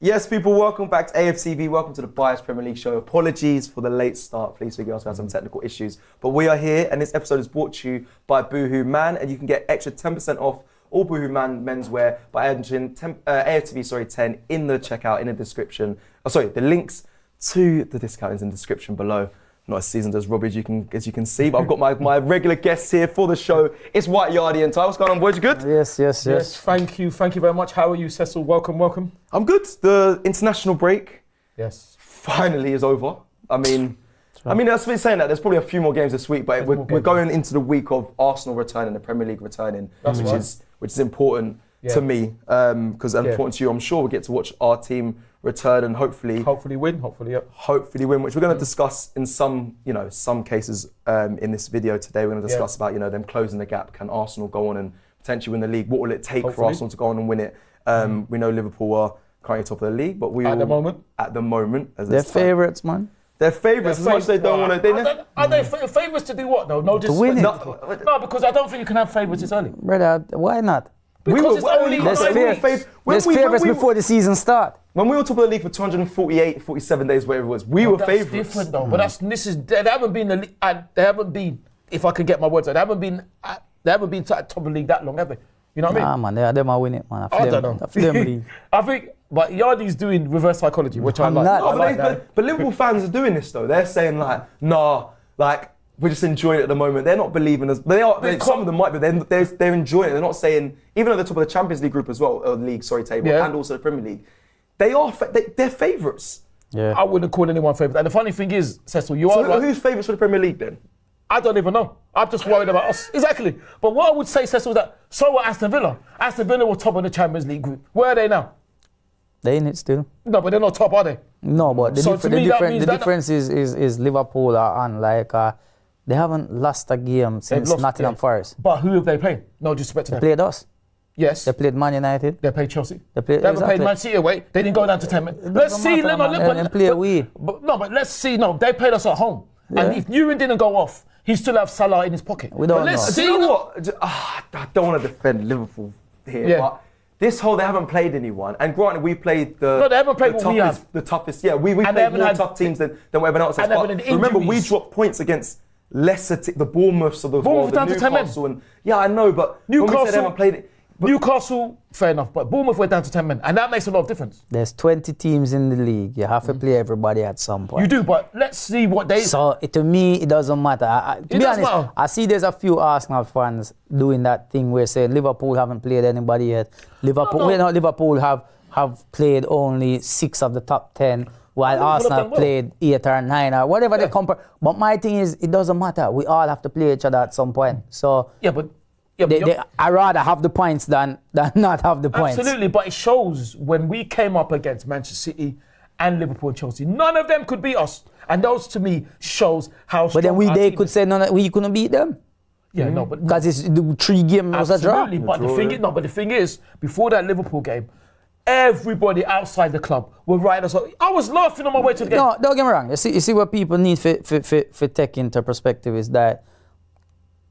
Yes, people, welcome back to AFTV. Welcome to the Bias Premier League show. Apologies for the late start. Please forgive us, we had some technical issues. But we are here, and this episode is brought to you by Boohoo Man, and you can get extra 10% off all Boohoo Man menswear by entering AFTV 10 in the checkout, in the description. The links to the discount is in the description below. Not as seasoned as Robbie, as you can see, but I've got my regular guests here for the show. It's White Yardie and Ty. What's going on, boys? You good? Yes. Thank you very much. How are you, Cecil? Welcome. I'm good. The international break, finally is over. I mean, that's been saying that there's probably a few more games this week, but we're going into the week of Arsenal returning, the Premier League returning, which is important to me, because important to you. I'm sure we'll get to watch our team return and hopefully win, which we're going to discuss in some cases in this video today. We're going to discuss about them closing the gap. Can Arsenal go on and potentially win the league? What will it take for Arsenal to go on and win it? We know Liverpool are currently top of the league, but at the moment, as they're favourites, man. They're favourites as much as they don't want to. Are they favourites to do what? No, just to win it. No, because I don't think you can have favourites this early. Brother, why not? Because it's only there's favourites before the season start. When we were top of the league for 248, 47 days, whatever it was, we were favourites. That's different though. But they haven't been. If I can get my words out, they haven't been top of the league that long, have they? You know what I mean? Man, they might win it, man. I don't know. I think, but Yardie's doing reverse psychology, which I like. But Liverpool fans are doing this though. They're saying we're just enjoying it at the moment. They're not believing us. Some of them might be. They're enjoying it. They're not saying, even though they're top of the Champions League group as well, table, and also the Premier League, they're favourites. Yeah. I wouldn't call anyone favourite. And the funny thing is, Cecil, who's favourites for the Premier League then? I don't even know. I'm just worried about us. Exactly. But what I would say, Cecil, is that so were Aston Villa. Aston Villa were top of the Champions League group. Where are they now? They're in it still. No, but they're not top, are they? No, but the difference is Liverpool are they haven't lost a game since Nottingham Forest. But who have they played? No disrespect to them. They played us. Yes. They played Man United. They played Chelsea. They haven't played Man City away. They didn't go down to 10 minutes. Let's see. But let's see. No, they played us at home. Yeah. And if Newman didn't go off, he still have Salah in his pocket. We don't know. See, you know what? I don't want to defend Liverpool here, but they haven't played anyone. And granted, we played they haven't played what we have. The toughest. Yeah, we played more tough teams than everyone else has. But remember, we dropped points against lesser the Bournemouths of the world, the Newcastle, and I know, but Newcastle, when we said they haven't played it. Newcastle, fair enough, but Bournemouth went down to 10 men, and that makes a lot of difference. There's 20 teams in the league. You have to play everybody at some point. You do, but let's see what they... So, to me, it doesn't matter. To be honest, I see there's a few Arsenal fans doing that thing where saying Liverpool haven't played anybody yet. Liverpool have played only 6 of the top 10, while Arsenal played 8 or 9 or whatever they compare. But my thing is, it doesn't matter. We all have to play each other at some point. So... I rather have the points than not have the points. Absolutely, but it shows when we came up against Manchester City and Liverpool and Chelsea, none of them could beat us. And those to me shows how strong. But then they could say we couldn't beat them. Yeah, no, but because it's the 3 games was a draw. Absolutely, but the thing is, before that Liverpool game, everybody outside the club were right us up. I was laughing on my way to the game. No, don't get me wrong. You see what people need for take into perspective is that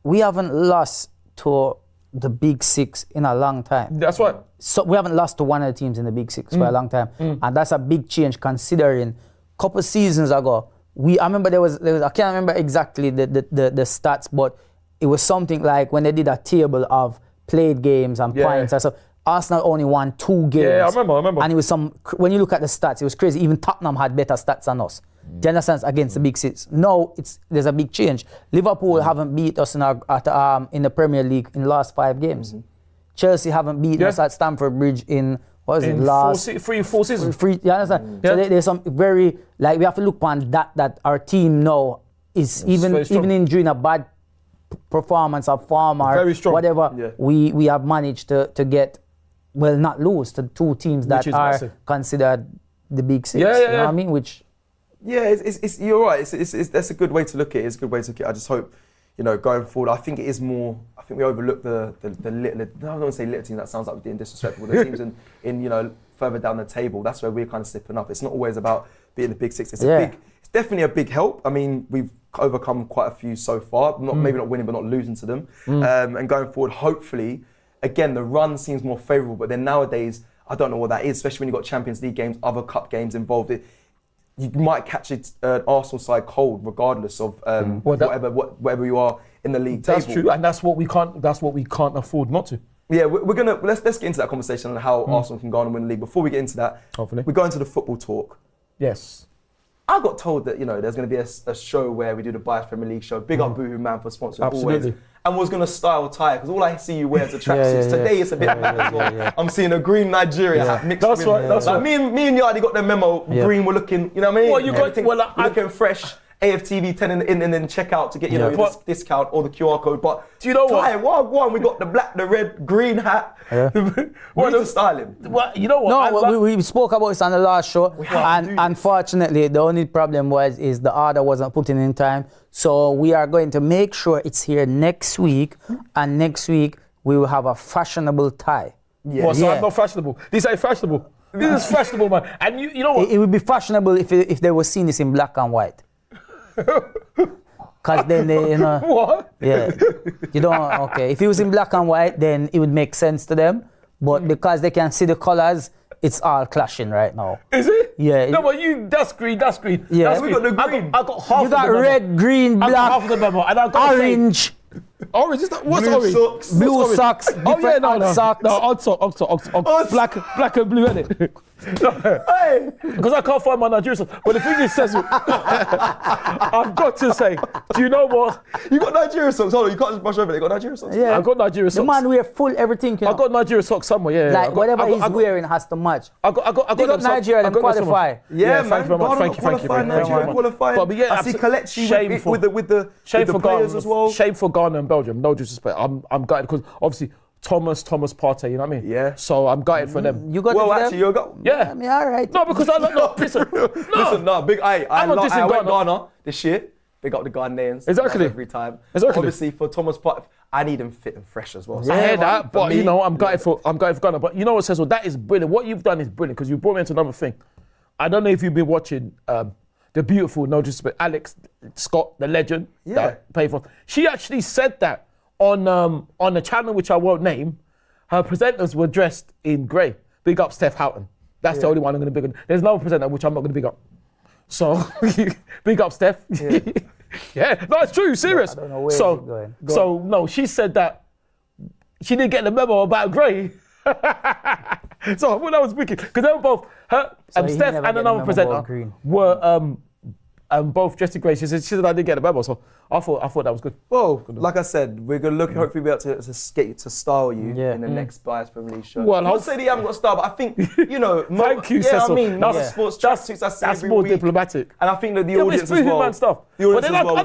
we haven't lost to the Big 6 in a long time. That's right. So we haven't lost to one of the teams in the Big 6 for a long time. And that's a big change considering a couple seasons ago, I remember there was I can't remember exactly the stats, but it was something like when they did a table of played games and points and stuff, Arsenal only won 2 games. Yeah, I remember. And it was when you look at the stats, it was crazy. Even Tottenham had better stats than us. Do you understand? Against the Big 6. Now there's a big change. Liverpool haven't beat us in the Premier League in the last 5 games. Chelsea haven't beaten us at Stamford Bridge in last 3 or 4 seasons. You understand? So there's some very we have to look upon that our team now is even during a bad performance of form or whatever, we have managed to get not lose to 2 teams that are massive. Considered the Big 6. You know what I mean? Which. Yeah, you're right. That's a good way to look at it. It's a good way to look at it. I just hope, going forward, I think it is more. I think we overlook the little. I don't want to say little teams. That sounds like we're being disrespectful. The teams in further down the table. That's where we're kind of slipping up. It's not always about being the Big 6. It's definitely a big help. I mean, we've overcome quite a few so far. Maybe not winning, but not losing to them. And going forward, hopefully, again, the run seems more favourable. But then nowadays, I don't know what that is, especially when you've got Champions League games, other cup games involved. You might catch an Arsenal side cold, regardless of whatever you are in the league table. That's true, and that's what we can't afford not to. Yeah, we're gonna let's get into that conversation on how Arsenal can go on and win the league. Before we get into that, hopefully we go into the football talk. Yes. I got told that there's going to be a show where we do the Bias Premier League show. Big up Boohoo Man for sponsoring always. And was going to style tie because all I see you wear is a tracksuits. Today it's a bit as well. I'm seeing a green Nigeria hat mixed with. That's right. Me and Yardy got the memo. Green were looking, you know what I mean? Well, you got looking fresh. AFTV 10 in and then check out to get your discount or the QR code. But do you know what? We got the black, the red, green hat. We need to style him. Well, you know what? No, we spoke about this on the last show, and unfortunately, the only problem is the order wasn't put in time. So we are going to make sure it's here next week, and next week we will have a fashionable tie. Yeah. Well, so I'm not fashionable. These ain't fashionable. This is fashionable, man. And you know what? It would be fashionable if they were seeing this in black and white. Because then they, What? Yeah. You don't, okay. If it was in black and white, then it would make sense to them. But because they can see the colors, it's all clashing right now. Is it? Yeah. No, but that's green. Yeah. We got the green. I got half you got red, green, black, half of the memo, and I got orange. Orange, is that, what's blue orange? Socks. Blue socks. No, socks. No, odd socks. Black and blue, innit? Hey! Because I can't find my Nigerian socks. But the thing is, Cecil, I've got to say, do you know what? You got Nigerian socks. Hold on, you can't just brush over it. You got Nigerian socks. Yeah. I got Nigerian socks. The man wear full everything. I got Nigerian socks somewhere. Yeah. Like whatever he's wearing has to match. I got Nigeria and qualify. Yeah, thank you very much. Thank you very much. Qualifying. I see Kelechi with the players as well. Shame for Ghana and Belgium. No disrespect. I'm gutted because obviously Thomas Partey, you know what I mean? Yeah. So I'm gutted for them. You got you got. Yeah. I mean, all right. No, because listen, big. I went Ghana this year. Big up the Ghanaians. Exactly. Every time. Exactly. Obviously for Thomas Partey, I need him fit and fresh as well. So I hear that, but I'm gutted for Ghana. But you know what, Cecil? That is brilliant. What you've done is brilliant because you brought me into another thing. I don't know if you've been watching the beautiful, no disrespect, Alex Scott, the legend that played for. She actually said that on a channel which I won't name. Her presenters were dressed in grey. Big up Steph Houghton. That's the only one I'm going to big up. There's no presenter which I'm not going to big up. So big up Steph. Yeah, no, it's true, serious. I don't know where going. No, she said that she didn't get the memo about grey. So when I was wicked, because they were both Steph and another presenter were both dressed in grey. She said I didn't get the memo, so I thought that was good. Well, like I said, we're gonna look. Hopefully, be able to style you in the next Bias Premier League show. Well, I would say that you haven't got style, but I think Thank you, Cecil. I mean, that's sports tracksuits. That's more diplomatic. And I think that the audience as well. Stuff. The audience as well.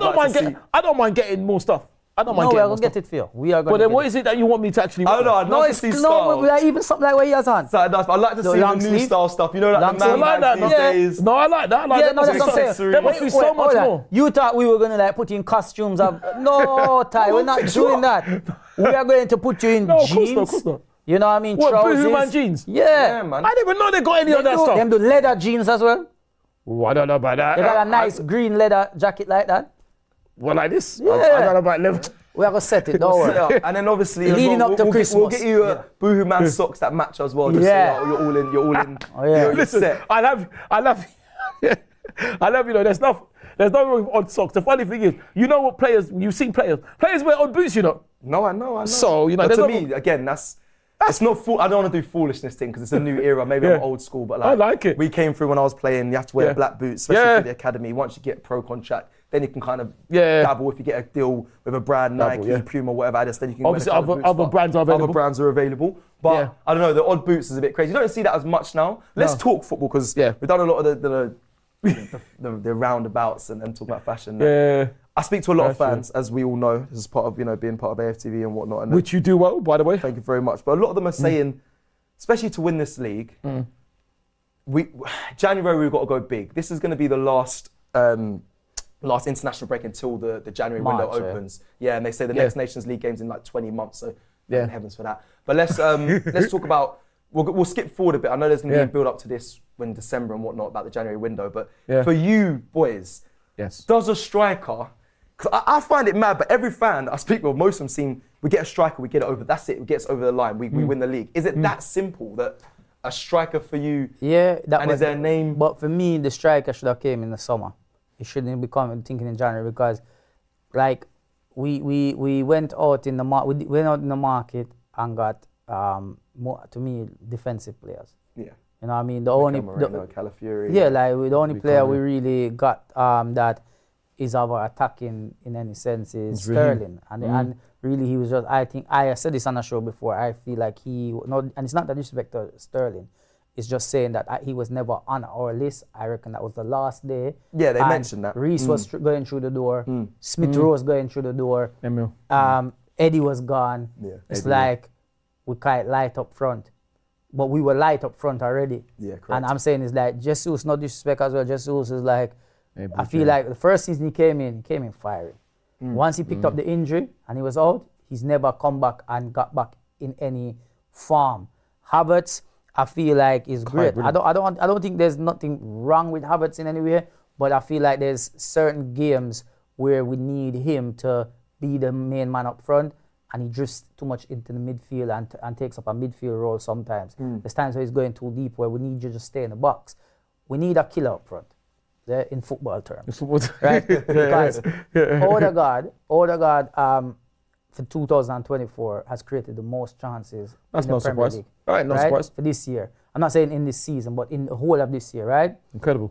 I don't mind getting more stuff. I don't mind we getting are more going to stuff. get it for you. We are going But then what is it that you want me to actually I don't know. I'd like to see style. We are even something like what he has on. So I'd like to see the new style stuff. You know, like the man bags these days. No, I like that. There must be so much more. You thought we were going to put in costumes of... No, Ty, we're not doing that. We are going to put you in jeans. No, of course not. You know what I mean? What, trousers. Boohoo Man jeans? Yeah, man. I didn't even know they got any of that stuff. Them do leather jeans as well. I don't know about that. They got a nice green leather jacket like that. What, like this? Yeah. I don't know about leather. We are going to set it, don't worry. And then obviously leading up to Christmas. We'll get you Boohoo Man socks that match as well. Just so you're all in. Oh, yeah. Listen, set. I love there's no wrong with odd socks. The funny thing is, you know what you've seen players wear odd boots, you know. No, I know. So, but to me, again, it's not I don't want to do foolishness thing because it's a new era. Maybe I'm old school, but I like it. We came through when I was playing. You have to wear black boots, especially for the academy. Once you get pro contract, then you can kind of dabble. If you get a deal with a brand, Nike, Puma, whatever, then you can. Obviously, other brands are available. Other brands are available, but I don't know. The odd boots is a bit crazy. You don't see that as much now. Let's talk football because we've done a lot of the roundabouts and talk about fashion. Yeah. I speak to a lot of fans, as we all know. This is part of being part of AFTV and whatnot. And which you do well, by the way. Thank you very much. But a lot of them are saying, especially to win this league, January we've got to go big. This is going to be the last international break until the January window opens. Yeah, and they say the next Nations League game's in like 20 months. So heavens for that. But let's talk about. We'll skip forward a bit. I know there's going to be a build up to this in December and whatnot about the January window. But for you boys, does a striker? Because I find it mad, but every fan I speak with, most of them seem, we get a striker, we get it over, that's it, it gets over the line, we win the league. Is it that simple that a striker for you? Yeah. And is there a name? But for me, the striker should have came in the summer. It shouldn't be thinking in January because, like, we went out in the market and got more, to me, defensive players. Yeah. You know what I mean? The Calafiori. Yeah, like the only player we really got that is our attacking in any sense is Sterling. And really he was just, I think, I said this on a show before, I feel like and it's not that disrespect to Sterling, it's just saying that he was never on our list. I reckon that was the last day. Yeah, they mentioned that. Reece was going through the door. Smith Rowe was going through the door. Eddie was gone. Yeah, it's like we quite light up front. But we were light up front already. Yeah, correct. And I'm saying it's like Jesus, no disrespect as well. Jesus is like, I feel like the first season he came in fiery. Once he picked up the injury and he was out, he's never come back and got back in any form. Havertz, I feel like is great. I don't think there's nothing wrong with Havertz in any way, but I feel like there's certain games where we need him to be the main man up front. And he drifts too much into the midfield and takes up a midfield role sometimes. There's times where he's going too deep where we need you to stay in the box. We need a killer up front, in football terms. Right? Because Odegaard for 2024 has created the most chances in the Premier League. All right, no surprise. For this year. I'm not saying in this season, but in the whole of this year, right? Incredible.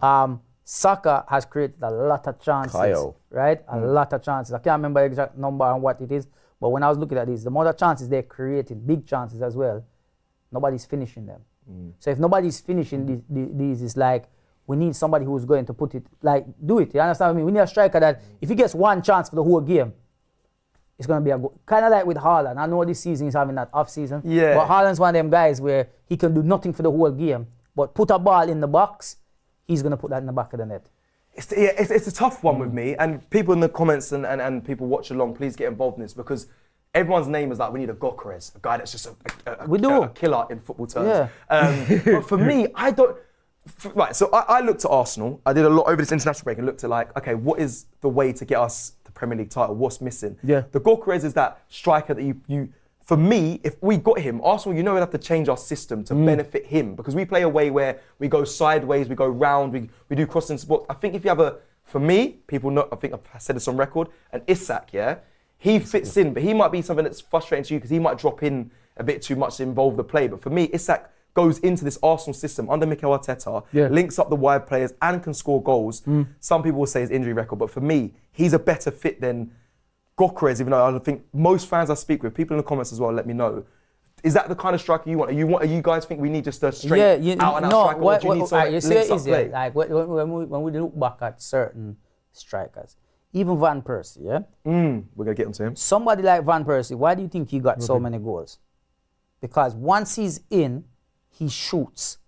Saka has created a lot of chances, right? A lot of chances. I can't remember the exact number and what it is. But when I was looking at this, the more chances they're creating, big chances as well, nobody's finishing them. So if nobody's finishing these, it's like we need somebody who's going to put it, like, do it. You understand what I mean? We need a striker that if he gets one chance for the whole game, it's going to be a goal. Kind of like with Haaland. I know this season he's having that off season. Yeah. But Haaland's one of them guys where he can do nothing for the whole game, but put a ball in the box, he's going to put that in the back of the net. It's a tough one with me, and people in the comments and people watch along, please get involved in this because everyone's name is like, we need a Gyökeres, a guy that's just a killer in football terms. Yeah. But for me, I don't. Right, so I looked at Arsenal. I did a lot over this international break and looked at like, okay, what is the way to get us the Premier League title? What's missing? Yeah. The Gyökeres is that striker that you. For me, if we got him, Arsenal, we'd have to change our system to benefit him because we play a way where we go sideways, we go round, we do crossing support. I think if you have for me, people know, I think I've said this on record, and Isak, he fits in, but he might be something that's frustrating to you because he might drop in a bit too much to involve the play. But for me, Isak goes into this Arsenal system under Mikel Arteta, links up the wide players and can score goals. Some people will say his injury record, but for me, he's a better fit than Gyökeres, even though I think most fans I speak with, people in the comments as well, let me know. Is that the kind of striker you want? Are you guys think we need just a straight out and out striker? Or do you need someone that links up play? Like when we look back at certain strikers, even Van Persie, we're gonna get onto him. Somebody like Van Persie, why do you think he got so many goals? Because once he's in, he shoots.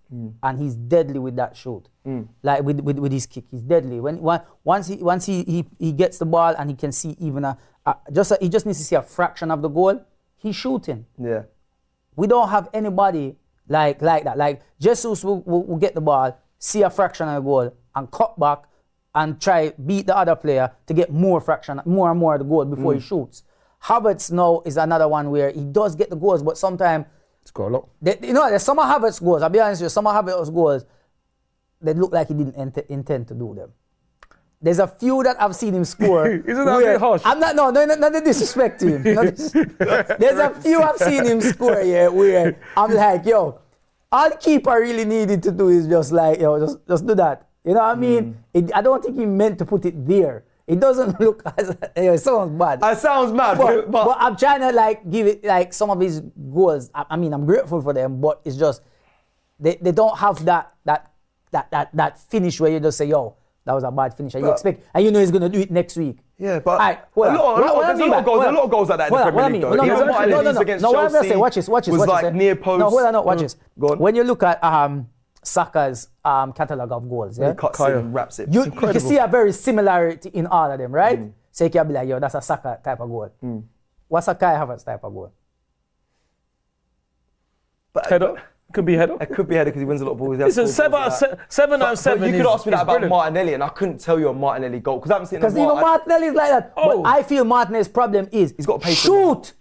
And he's deadly with that shoot. Like with his kick, he's deadly. Once he gets the ball and he can see even he just needs to see a fraction of the goal, he's shooting. Yeah. We don't have anybody like that. Like Jesus will get the ball, see a fraction of the goal, and cut back and try beat the other player to get more and more of the goal before he shoots. Havertz now is another one where he does get the goals, but sometimes score a lot. There's some of Havertz goals, I'll be honest with you, some of Havertz goals, they look like he didn't intend to do them. There's a few that I've seen him score. Isn't that a bit harsh? I'm not the disrespect to him. There's a few I've seen him score where I'm like, yo, all the keeper really needed to do is just like, just do that. You know what I mean? I don't think he meant to put it there. It doesn't look as it sounds bad. It sounds mad, but I'm trying to like give it like some of his goals. I mean, I'm grateful for them, but it's just they don't have that finish where you just say, yo, that was a bad finish. And you expect, and you know he's gonna do it next week. Yeah, but a lot of goals like that in the Premier League. No. What I'm gonna say, watch this. Was like near post. No, hold on, watch this. When you look at Saka's catalogue of goals, he cuts it and wraps it. You can see a very similarity in all of them, right? So you can be like, yo, that's a Saka type of goal. What's a Kai Havertz type of goal? Header? Could be header. It could be header because he wins a lot of balls. Listen, 7 out of 7. You could ask me that about Martinelli, and I couldn't tell you a Martinelli goal because I haven't seen. Because even Martinelli is like that. But I feel Martinelli's problem is he's got patience. Shoot.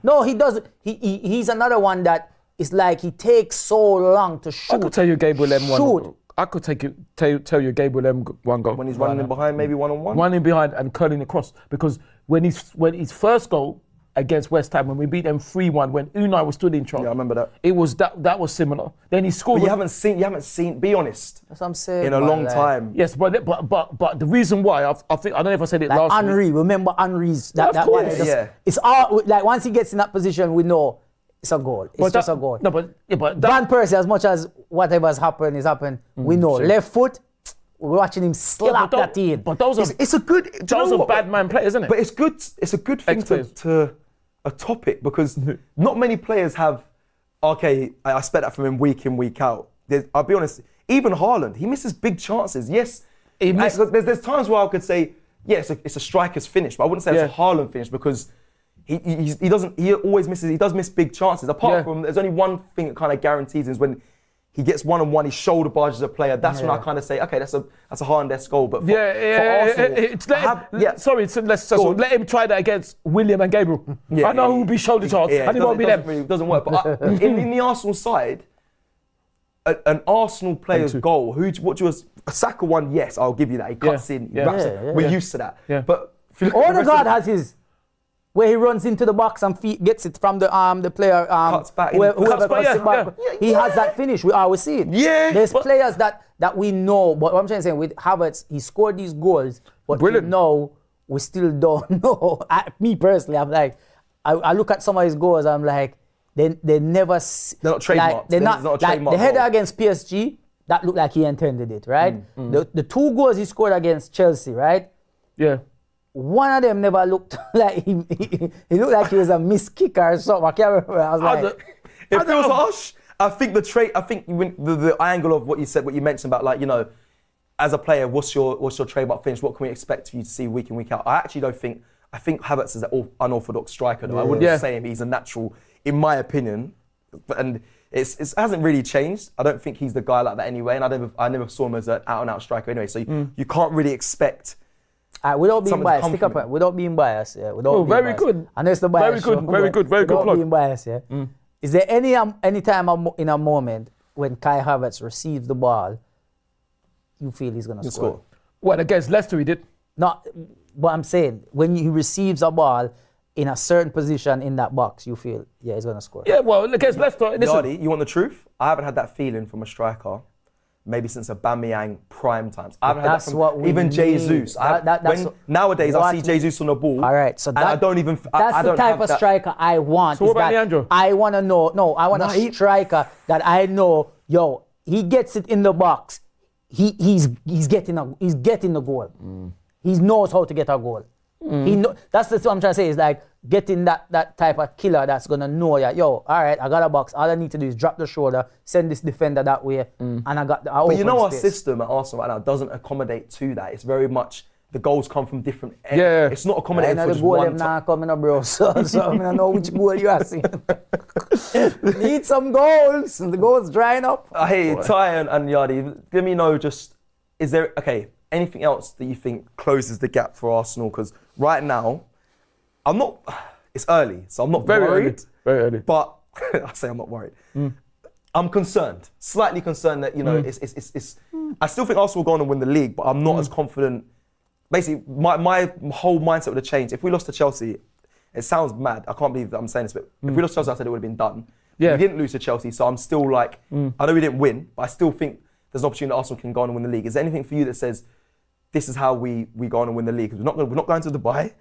No, he doesn't. He's another one that it's like he takes so long to shoot. I could tell you Gabriel M Shoot. one. I could tell you Gabriel M one goal. When he's running in behind, maybe one-on-one? Running behind and curling across. Because when his first goal against West Ham, when we beat them 3-1, when Unai was stood in charge. Yeah, I remember that. It was that was similar. Then he scored. But you haven't seen, be honest. That's what I'm saying. In a long time. Yes, but the reason why, I think, I don't know if I said it last Henry, week. remember Henry's, that Of one. course. Yeah. It's all, like once he gets in that position, we know it's a goal. It's just a goal. No, but Van Persie, as much as whatever's happened is happened, we know. sure. Left foot, we're watching him slap that in. But those are It's a good. those are bad man players, isn't it? But it's good. It's a good thing to a topic because not many players have. Okay, I expect that from him week in, week out. I'll be honest. Even Haaland, he misses big chances. Yes, there's times where I could say, yes, it's a striker's finish, but I wouldn't say it's a Haaland finish because he doesn't. He always misses. He does miss big chances. Apart from, there's only one thing that kind of guarantees is when he gets one-on-one, he shoulder barges a player. That's when I kind of say, okay, that's a Haaland-esque goal. But for Arsenal, let him try that against William and Gabriel. I know who will be shoulder charged, and it won't be them. It doesn't work. But in the Arsenal side, an Arsenal player's goal, what do you? A Saka one, yes, I'll give you that. He cuts in, he wraps it. We're used to that. Yeah. But Odegaard has his, where he runs into the box and gets it from the player. Cuts back. Whoever cuts it back. He has that finish. We always see it. Yeah. There's players that we know, but what I'm trying to say, with Havertz, he scored these goals, but no, we still don't know. Me personally, I'm like, I look at some of his goals, I'm like, they never. They're not trademarked. They're not a like trademark the header goal. against PSG. That looked like he intended it, right? The two goals he scored against Chelsea, right? Yeah. One of them never looked like he looked like he was a missed kicker or something. I can't remember. I was like, if it was harsh, I think the angle of what you said, what you mentioned about, like, you know, as a player, what's your trademark finish? What can we expect for you to see week in, week out? I actually don't think. I think Havertz is an unorthodox striker. Though. I wouldn't say him. He's a natural, in my opinion, and it hasn't really changed. I don't think he's the guy like that anyway, and I never saw him as an out-and-out striker anyway. So you can't really expect. Without being biased, stick up. Without being biased, yeah. Very good. And it's the bias. Very good Without plug. being biased, yeah. Is there any time in a moment when Kai Havertz receives the ball, you feel he's gonna score? Well, against Leicester he did. No, but I'm saying when he receives a ball in a certain position in that box, you feel he's gonna score. Yeah, well, against Leicester. Yardy, you want the truth? I haven't had that feeling from a striker. Maybe since Aubameyang prime times. I haven't had that from even Jesus. Nowadays, I see Jesus on the ball. All right, so I don't even. That's the type of striker I want. So what about Leandro? I want to know. No, I want a striker that I know. Yo, he gets it in the box. He's getting the goal. He knows how to get a goal. That's what I'm trying to say. Is like getting that type of killer that's gonna know yo, all right, I got a box. All I need to do is drop the shoulder, send this defender that way, and I got the. But you know, our system at Arsenal right now doesn't accommodate to that. It's very much the goals come from different. It's not accommodated for just one. Now coming up, bro. So I don't know which goal you are seeing. Need some goals, and the goals drying up. Hey, Ty and Yardy, let me know. Is there anything else that you think closes the gap for Arsenal? Because right now, it's early, so I'm not worried. Very early. But I say I'm not worried. I'm concerned, slightly concerned that, you know, it's I still think Arsenal will go on and win the league, but I'm not as confident. Basically, my whole mindset would have changed. If we lost to Chelsea, it sounds mad. I can't believe that I'm saying this, but if we lost to Chelsea, I said it would have been done. Yeah. We didn't lose to Chelsea, so I'm still like, I know we didn't win, but I still think there's an opportunity that Arsenal can go on and win the league. Is there anything for you that says, this is how we go on and win the league? Because we're not going to Dubai.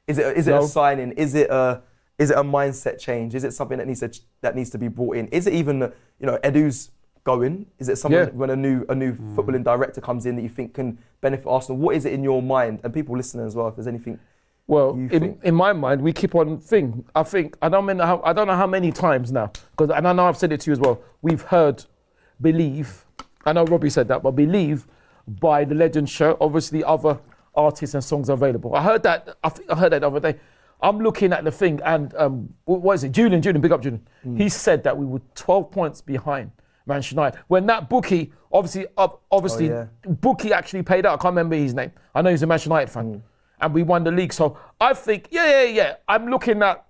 Is it a signing? Is it a mindset change? Is it something that needs to be brought in? Is it even, Edu's going? Is it something when a new footballing director comes in that you think can benefit Arsenal? What is it in your mind? And people listening as well, if there's anything. Well, in my mind, we keep on thinking. I don't know how many times now, and I know I've said it to you as well. We've heard believe. I know Robbie said that, but believe by the Legend shirt. Obviously, other artists and songs are available. I heard that. I think I heard that the other day. I'm looking at the thing, and what is it? Julian, big up Julian. He said that we were 12 points behind Manchester United. When that bookie, bookie actually paid out. I can't remember his name. I know he's a Manchester United fan, and we won the league. So I think, I'm looking at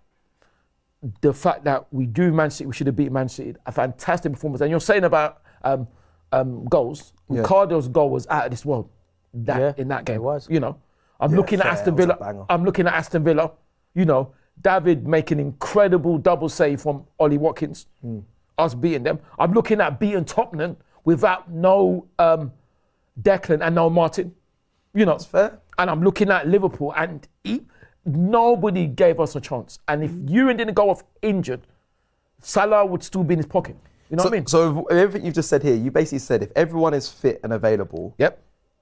the fact that we do Man City, we should have beat Man City. A fantastic performance. And you're saying about goals. Yeah. Ricardo's goal was out of this world in that game. It was. You know, I'm looking at Aston Villa. I'm looking at Aston Villa. You know, David making incredible double save from Ollie Watkins. Us beating them. I'm looking at beating Tottenham without no Declan and no Martin. You know, That's fair. And I'm looking at Liverpool and nobody gave us a chance. And if Ewan didn't go off injured, Salah would still be in his pocket. You know what I mean? So everything you've just said here, you basically said if everyone is fit and available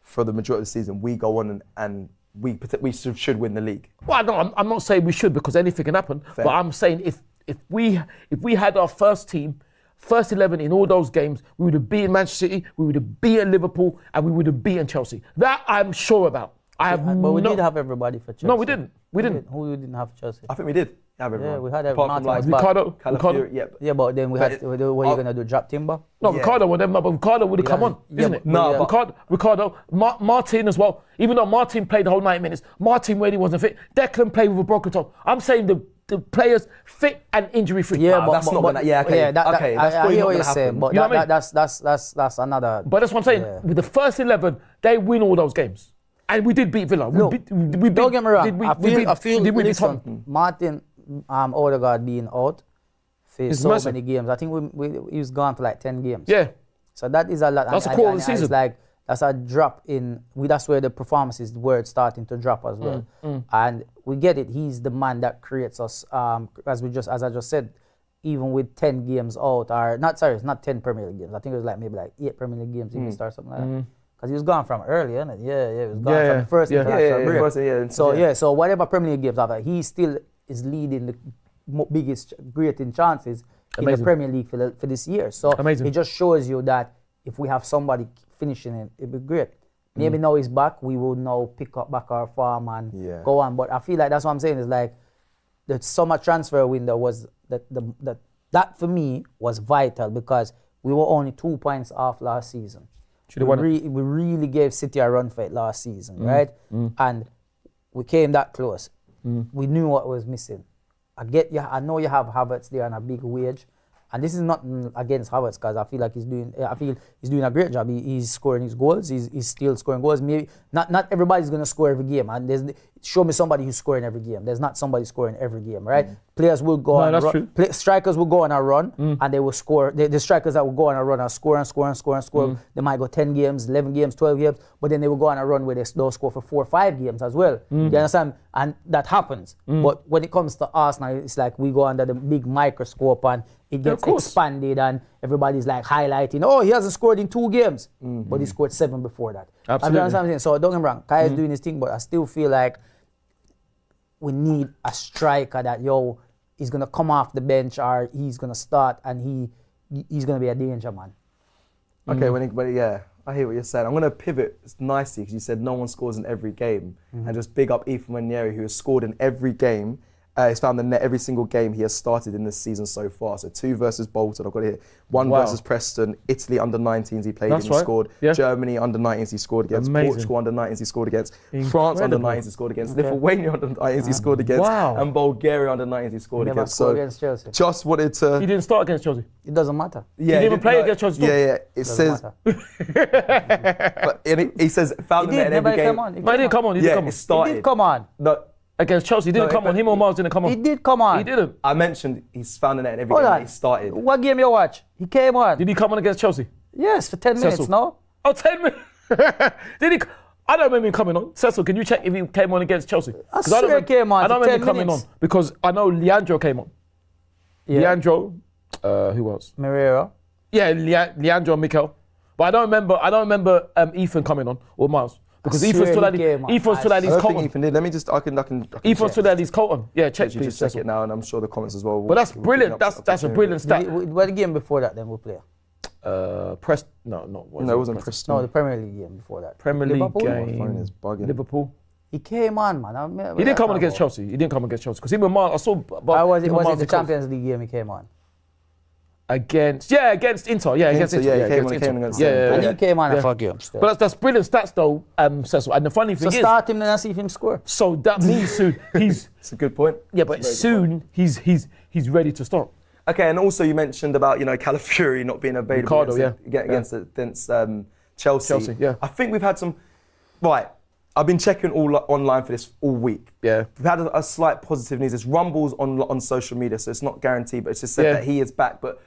for the majority of the season, we go on and we should win the league. Well, no, I'm not saying we should because anything can happen. Fair. But I'm saying if we had our first team, first 11 in all those games, we would have beaten Manchester City, we would have beaten Liverpool, and we would have beaten Chelsea. That I'm sure about. But we did have everybody for Chelsea. No, we didn't. We didn't. Who didn't have Chelsea? I think we did have everyone. Yeah, we had Apart from Martin like was back. Ricardo. Yeah, but then we had. What are you gonna do? Drop Timber? No, Ricardo would have. But Ricardo would have come on, isn't it? No, Ricardo, Martin as well. Even though Martin played the whole 90 minutes, Martin really wasn't fit. Declan played with a broken toe. I'm saying the players fit and injury free. Yeah, but that's not gonna. Yeah, okay. Okay, that's I probably hear not what you're gonna saying, happen. but You know what I mean? that's another. But that's what I'm saying. Yeah. With the first 11, they win all those games, and we did beat Villa. Look, don't get me wrong. I feel. Did we beat Listen, Tottenham? Martin Odegaard being out for It's so massive. many games. I think he was gone for like 10 games. Yeah. So that is a lot. That's a quarter of the season. It's like that's a drop in. That's where the performances were starting to drop as well. And we get it. He's the man that creates us. As I just said, even with 10 games out, or it's not 10 Premier League games. I think it was like maybe like 8 Premier League games if you start something like that. Because he was gone from early, isn't it? Yeah, he was gone from the first international break. So whatever Premier League games after, he still is leading the biggest creating chances in the Premier League for this year. So it just shows you that if we have somebody finishing it, it'd be great. Maybe now he's back, we will now pick up back our form and go on. But I feel like that's what I'm saying is like the summer transfer window was that for me was vital because we were only 2 points off last season. We really gave City a run for it last season, right? And we came that close. We knew what was missing. I know you have Havertz there on a big wage, and this is nothing against Havertz because I feel like he's doing a great job. He's scoring his goals. He's still scoring goals. Maybe not everybody's gonna score every game, and show me somebody who's scoring every game. There's not somebody scoring every game, right? Players will go on a run. Strikers will go on a run, and they will score. The strikers that will go on a run are score. They might go 10 games, 11 games, 12 games, but then they will go on a run where they'll score for 4 or 5 games as well. You understand? And that happens. But when it comes to Arsenal, it's like we go under the big microscope and it gets expanded and everybody's like highlighting, oh, he hasn't scored in 2 games, but he scored 7 before that. Absolutely. You understand what I'm saying? So don't get me wrong, Kai is doing his thing, but I still feel like we need a striker that, he's going to come off the bench or he's going to start and he's going to be a danger man. Okay, I hear what you're saying. I'm going to pivot nicely because you said no one scores in every game. And just big up Ethan Wanieri, who has scored in every game. He's found the net every single game he has started in this season so far. So 2 versus Bolton, I've got it here. 1 versus Preston, Italy under 19s he played and he scored. Yeah. Germany under 19s he scored against. Portugal under 19s he scored against. France under 19s he scored against. Lithuania under 19s he scored against. And Bulgaria under 19s he scored against. So against Chelsea. Just wanted to... He didn't start against Chelsea. It doesn't matter. Yeah, he didn't even play against Chelsea. Yeah. It says... But he says found the net in every game. He didn't come on. He did come on. No. Against Chelsea, he didn't come on. Him or Miles didn't come on. He did come on. He didn't. I mentioned he's found the net in every game that he started. What game you watch? He came on. Did he come on against Chelsea? Yes, for 10 minutes, no? Oh, 10 minutes? Did he? I don't remember him coming on. Cecil, can you check if he came on against Chelsea? I swear he came on. I don't remember him coming on because I know Leandro came on. Yeah. Leandro, who else? Moreira. Yeah, Leandro and Mikel. But I don't remember Ethan coming on or Miles. Because Ethan still had his coat on. Ethan did. Let me just, I can Ethan still had his coat on. Yeah, check please. Just check it now, and I'm sure the comments as well. But that's brilliant. That's a brilliant stat. What game before that then we'll play? Preston. No, it wasn't Preston. No, the Premier League game before that. Premier League game. My phone is bugging. Liverpool. He came on, man. He didn't come on against Chelsea. Because he was Miles. I saw. Was it the Champions League game he came on? Against Inter. Yeah, against Inter. Yeah, he came against on against And them. he came on and fuck you. But that's brilliant stats though, Cecil. And the funny thing So is, start him then and see if him score. so that means soon he's It's a good point. yeah, but soon he's ready to start. Okay, and also you mentioned about Calafiori not being available Ricardo, against Chelsea. Chelsea, yeah. I think we've had some. Right, I've been checking all online for this all week. Yeah. We've had a slight positive news. There's rumbles on social media, so it's not guaranteed, but it's just said that he is back. But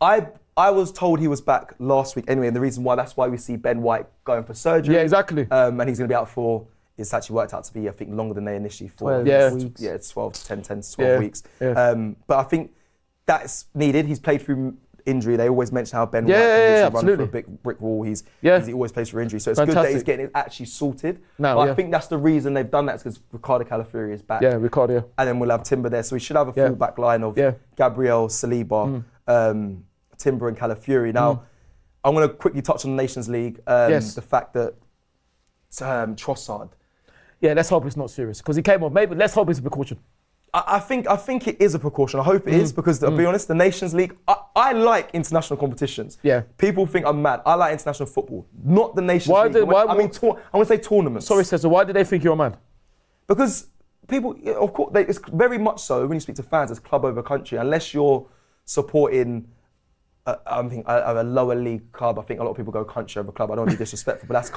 I was told he was back last week anyway, and the reason why that's why we see Ben White going for surgery. Yeah, exactly. And he's going to be out for. It's actually worked out to be I think longer than they initially thought. 12 weeks. Yeah, it's 12 to 10 to 12 weeks. Yeah. But I think that's needed. He's played through injury. They always mention how Ben White can run through a big brick wall. He always plays through injury. So it's good that he's getting it actually sorted. But I think that's the reason they've done that is because Ricardo Calafiori is back. Yeah, Ricardo. And then we'll have Timber there. So we should have a full back line of Gabriel, Saliba, Timber and Calafiori. Now, I'm going to quickly touch on the Nations League. The fact that Trossard. Yeah, let's hope it's not serious because he came off. Maybe let's hope it's a precaution. I think it is a precaution. I hope it is because, to be honest, the Nations League, I like international competitions. Yeah. People think I'm mad. I like international football, not the Nations League. I want to say tournaments. Sorry, Cesar, why did they think you're mad? Because people, of course, it's very much so when you speak to fans, it's club over country. Unless you're supporting a lower league club, I think a lot of people go country over club. I don't want to be disrespectful, but that's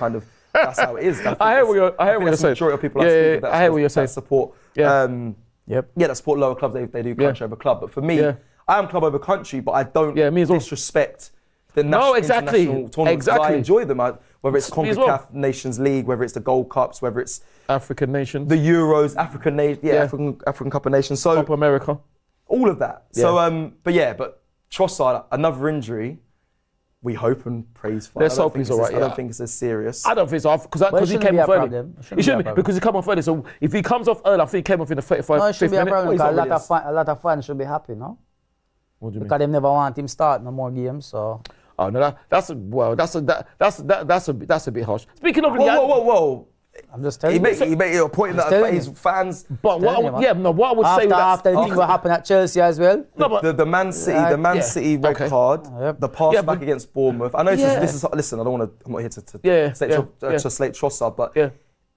how it is. I hear what you're saying. The majority of people I speak with, I hear what you're saying. Support. That support lower clubs. They do country over club. But for me, I am club over country, but I don't disrespect the international tournaments. I enjoy them. Whether it's CONCACAF Nations League, whether it's the Gold Cups, whether it's African nations, the Euros, African Cup of Nations, so Copa America, all of that. So, but Trossard, another injury. We hope and praise for. Let's hope he's all right. I don't think it's as serious. I don't think so because he came off early. It shouldn't be because he came off early. So if he comes off early, I think he came off in the 35th minute. No, it should be a problem because a lot of fans should be happy, no? What do you mean? Because they never want him start no more games, so. Oh no, that's a bit harsh. Speaking of, whoa. I'm just telling you. He made a point that his fans. But what I would say after the thing what happened at Chelsea as well. No, but the Man City red card, the pass back against Bournemouth. I know this is. Listen, I'm not here to slate Trossard, but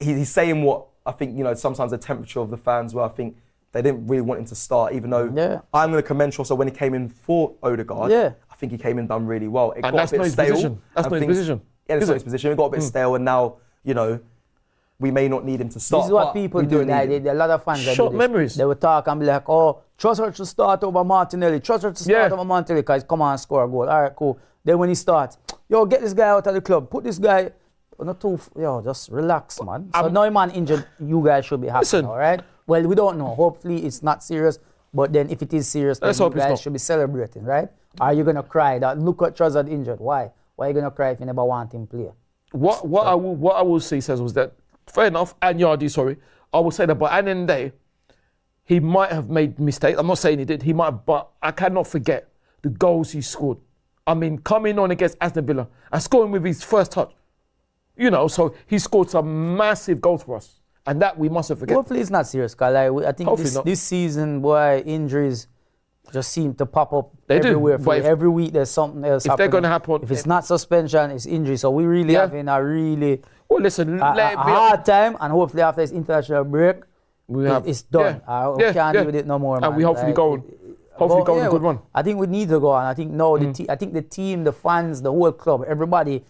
he's saying what I think. Sometimes the temperature of the fans, where I think they didn't really want him to start, even though I'm going to commend Trossard when he came in for Odegaard. I think he came in done really well. It got a bit stale. That's not his position. Yeah, that's not his position. It got a bit stale, and now we may not need him to start. This is what people do. A lot of fans. Short memories. They would talk and be like, "Oh, Trossard should start over Martinelli. Trossard should start over Martinelli because come on, score a goal. All right, cool." Then when he starts, get this guy out of the club. Put this guy. Just relax, man. So now man injured, you guys should be happy, all right? Well, we don't know. Hopefully it's not serious. But then if it is serious, then you guys should be celebrating, right? Are you gonna cry that look at Trossard injured? Why? Why are you gonna cry if you never want him to play? What I will say says was that fair enough, and Yardy, sorry. I will say that by the end of the day, he might have made mistakes. I'm not saying he did. He might have, but I cannot forget the goals he scored. I mean, coming on against Aston Villa and scoring with his first touch. So he scored some massive goals for us. And that we mustn't forget. Hopefully it's not serious, because I think this season, boy, injuries just seem to pop up everywhere. Every week there's something else happening. If they're going to happen... If it's not suspension, it's injury. So we really having a really hard time. And hopefully after this international break, it's done. We can't deal with it no more, man. And we hopefully go on a good run. I think we need to go on. I think I think the team, the fans, the whole club, everybody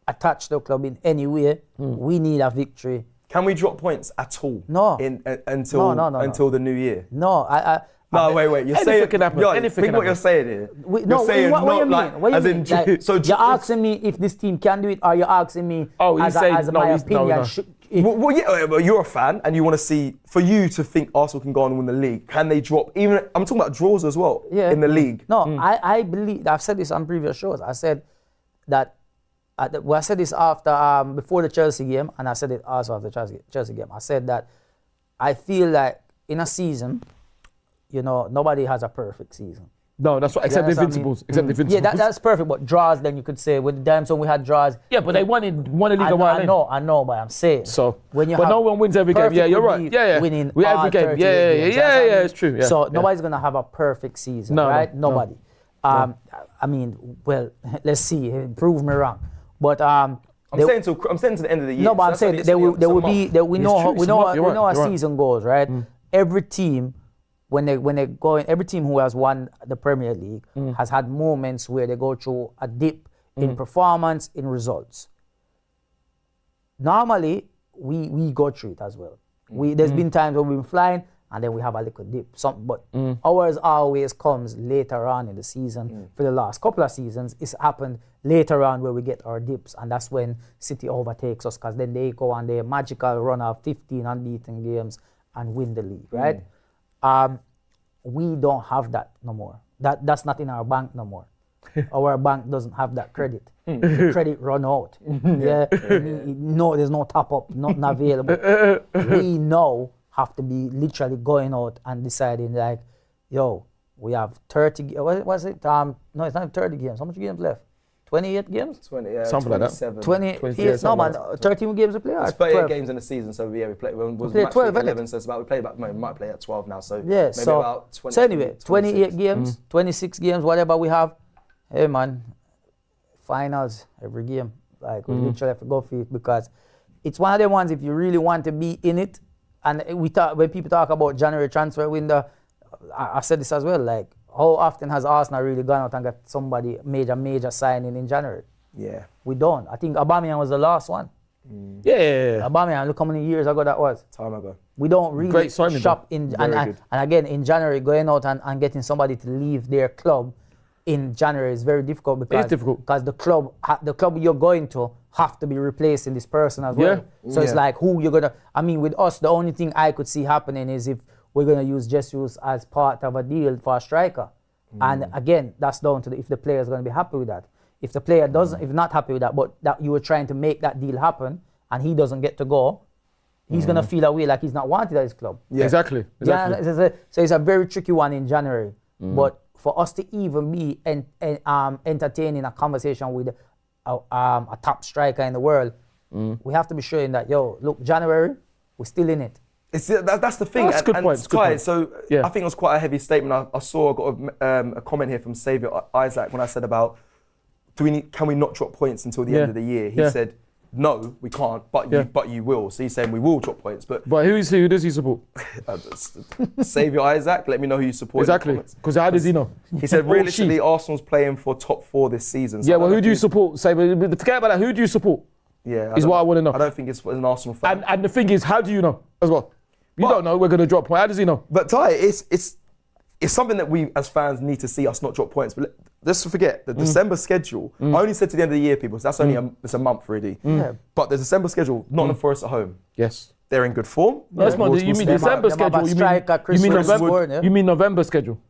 attached to the club in any way, we need a victory. Can we drop points at all? No. Until the new year? No, wait. You're saying can happen. Anything think what you're saying here. What do you mean? So you're asking me if this team can do it, or you're asking me as my opinion? Well, you're a fan, and you want to see, for you to think Arsenal can go on and win the league. Can they drop? Even I'm talking about draws as well in the league. No, I believe. I've said this on previous shows. I said that. I said this after before the Chelsea game, and I said it also after the Chelsea game. I said that I feel like in a season, nobody has a perfect season. No, that's what. Except the Invincibles. Yeah, that's perfect. But draws, then you could say with the damn song we had draws. Yeah, but they won a league a while. I know, but I'm saying. So but no one wins every game. Yeah, you're right. Yeah. Winning every game. Yeah, it's true. Yeah, so nobody's gonna have a perfect season, right? Nobody. I mean, well, let's see. Prove me wrong, but I'm saying to the end of the year. No, but I'm saying there will be. We know how season goes, right? Every team, when they go in, every team who has won the Premier League has had moments where they go through a dip in performance, in results. Normally, we go through it as well. There's been times when we've been flying and then we have a little dip. But ours always comes later on in the season. For the last couple of seasons, it's happened later on where we get our dips, and that's when City overtakes us, because then they go on their magical run of 15 unbeaten games and win the league, right? We don't have that no more. That's not in our bank no more. Our bank doesn't have that credit. The credit run out. No, there's no top up, nothing available. We now have to be literally going out and deciding like, yo, we have 30. What was it? No, it's not 30 games. How much games left? 28 games? 20, yeah, something like that. 28. No, man. 13 games to play. It's 38 games in the season, so yeah, we played. We played 12, 11, so it's about we might play at 12 now. So yeah, maybe about 20. So anyway, 28 games, 26 games, whatever we have. Hey man, finals every game. Like we literally have to go for it, because it's one of them ones if you really want to be in it. And when people talk about January transfer window, I said this as well. Like, how often has Arsenal really gone out and got somebody major signing in January? Yeah, we don't. I think Aubameyang was the last one. Yeah. Aubameyang, look how many years ago that was. Time ago. We don't really shop though. and again in January going out and getting somebody to leave their club in January is very difficult, because the club you're going to have to be replacing this person as well. So it's like, who you're gonna. I mean, with us, the only thing I could see happening is if we're gonna use Jesus as part of a deal for a striker, and again, that's down to if the player is gonna be happy with that. If the player doesn't, if not happy with that, but that you were trying to make that deal happen, and he doesn't get to go, he's gonna feel away like he's not wanted at his club. Yeah. Exactly. Yeah, so it's a very tricky one in January, but. For us to even be entertaining a conversation with a top striker in the world, we have to be showing that, yo, look, January, we're still in it. That's the thing. That's a good point. So I think it was quite a heavy statement. I got a comment here from Saviour Isaac when I said about, can we not drop points until the end of the year? He said, no, we can't, but you will. So he's saying we will drop points. But who does he support? Saviour Isaac, let me know who you support. Exactly. Because how does he know? He said realistically, Arsenal's playing for top 4 this season. So yeah, well, who do you support? Saviour, forget about that. Who do you support? Yeah, is what I want to know. I don't think it's an Arsenal fan. And the thing is, how do you know as well? You don't know we're going to drop points. How does he know? But Ty, it's something that we as fans need to see us not drop points. But let's forget the December schedule. I only said to the end of the year, people. So that's only it's a month already. But the December schedule, Nottingham Forest at home. Yes, they're in good form. That's you mean December schedule? You mean November schedule?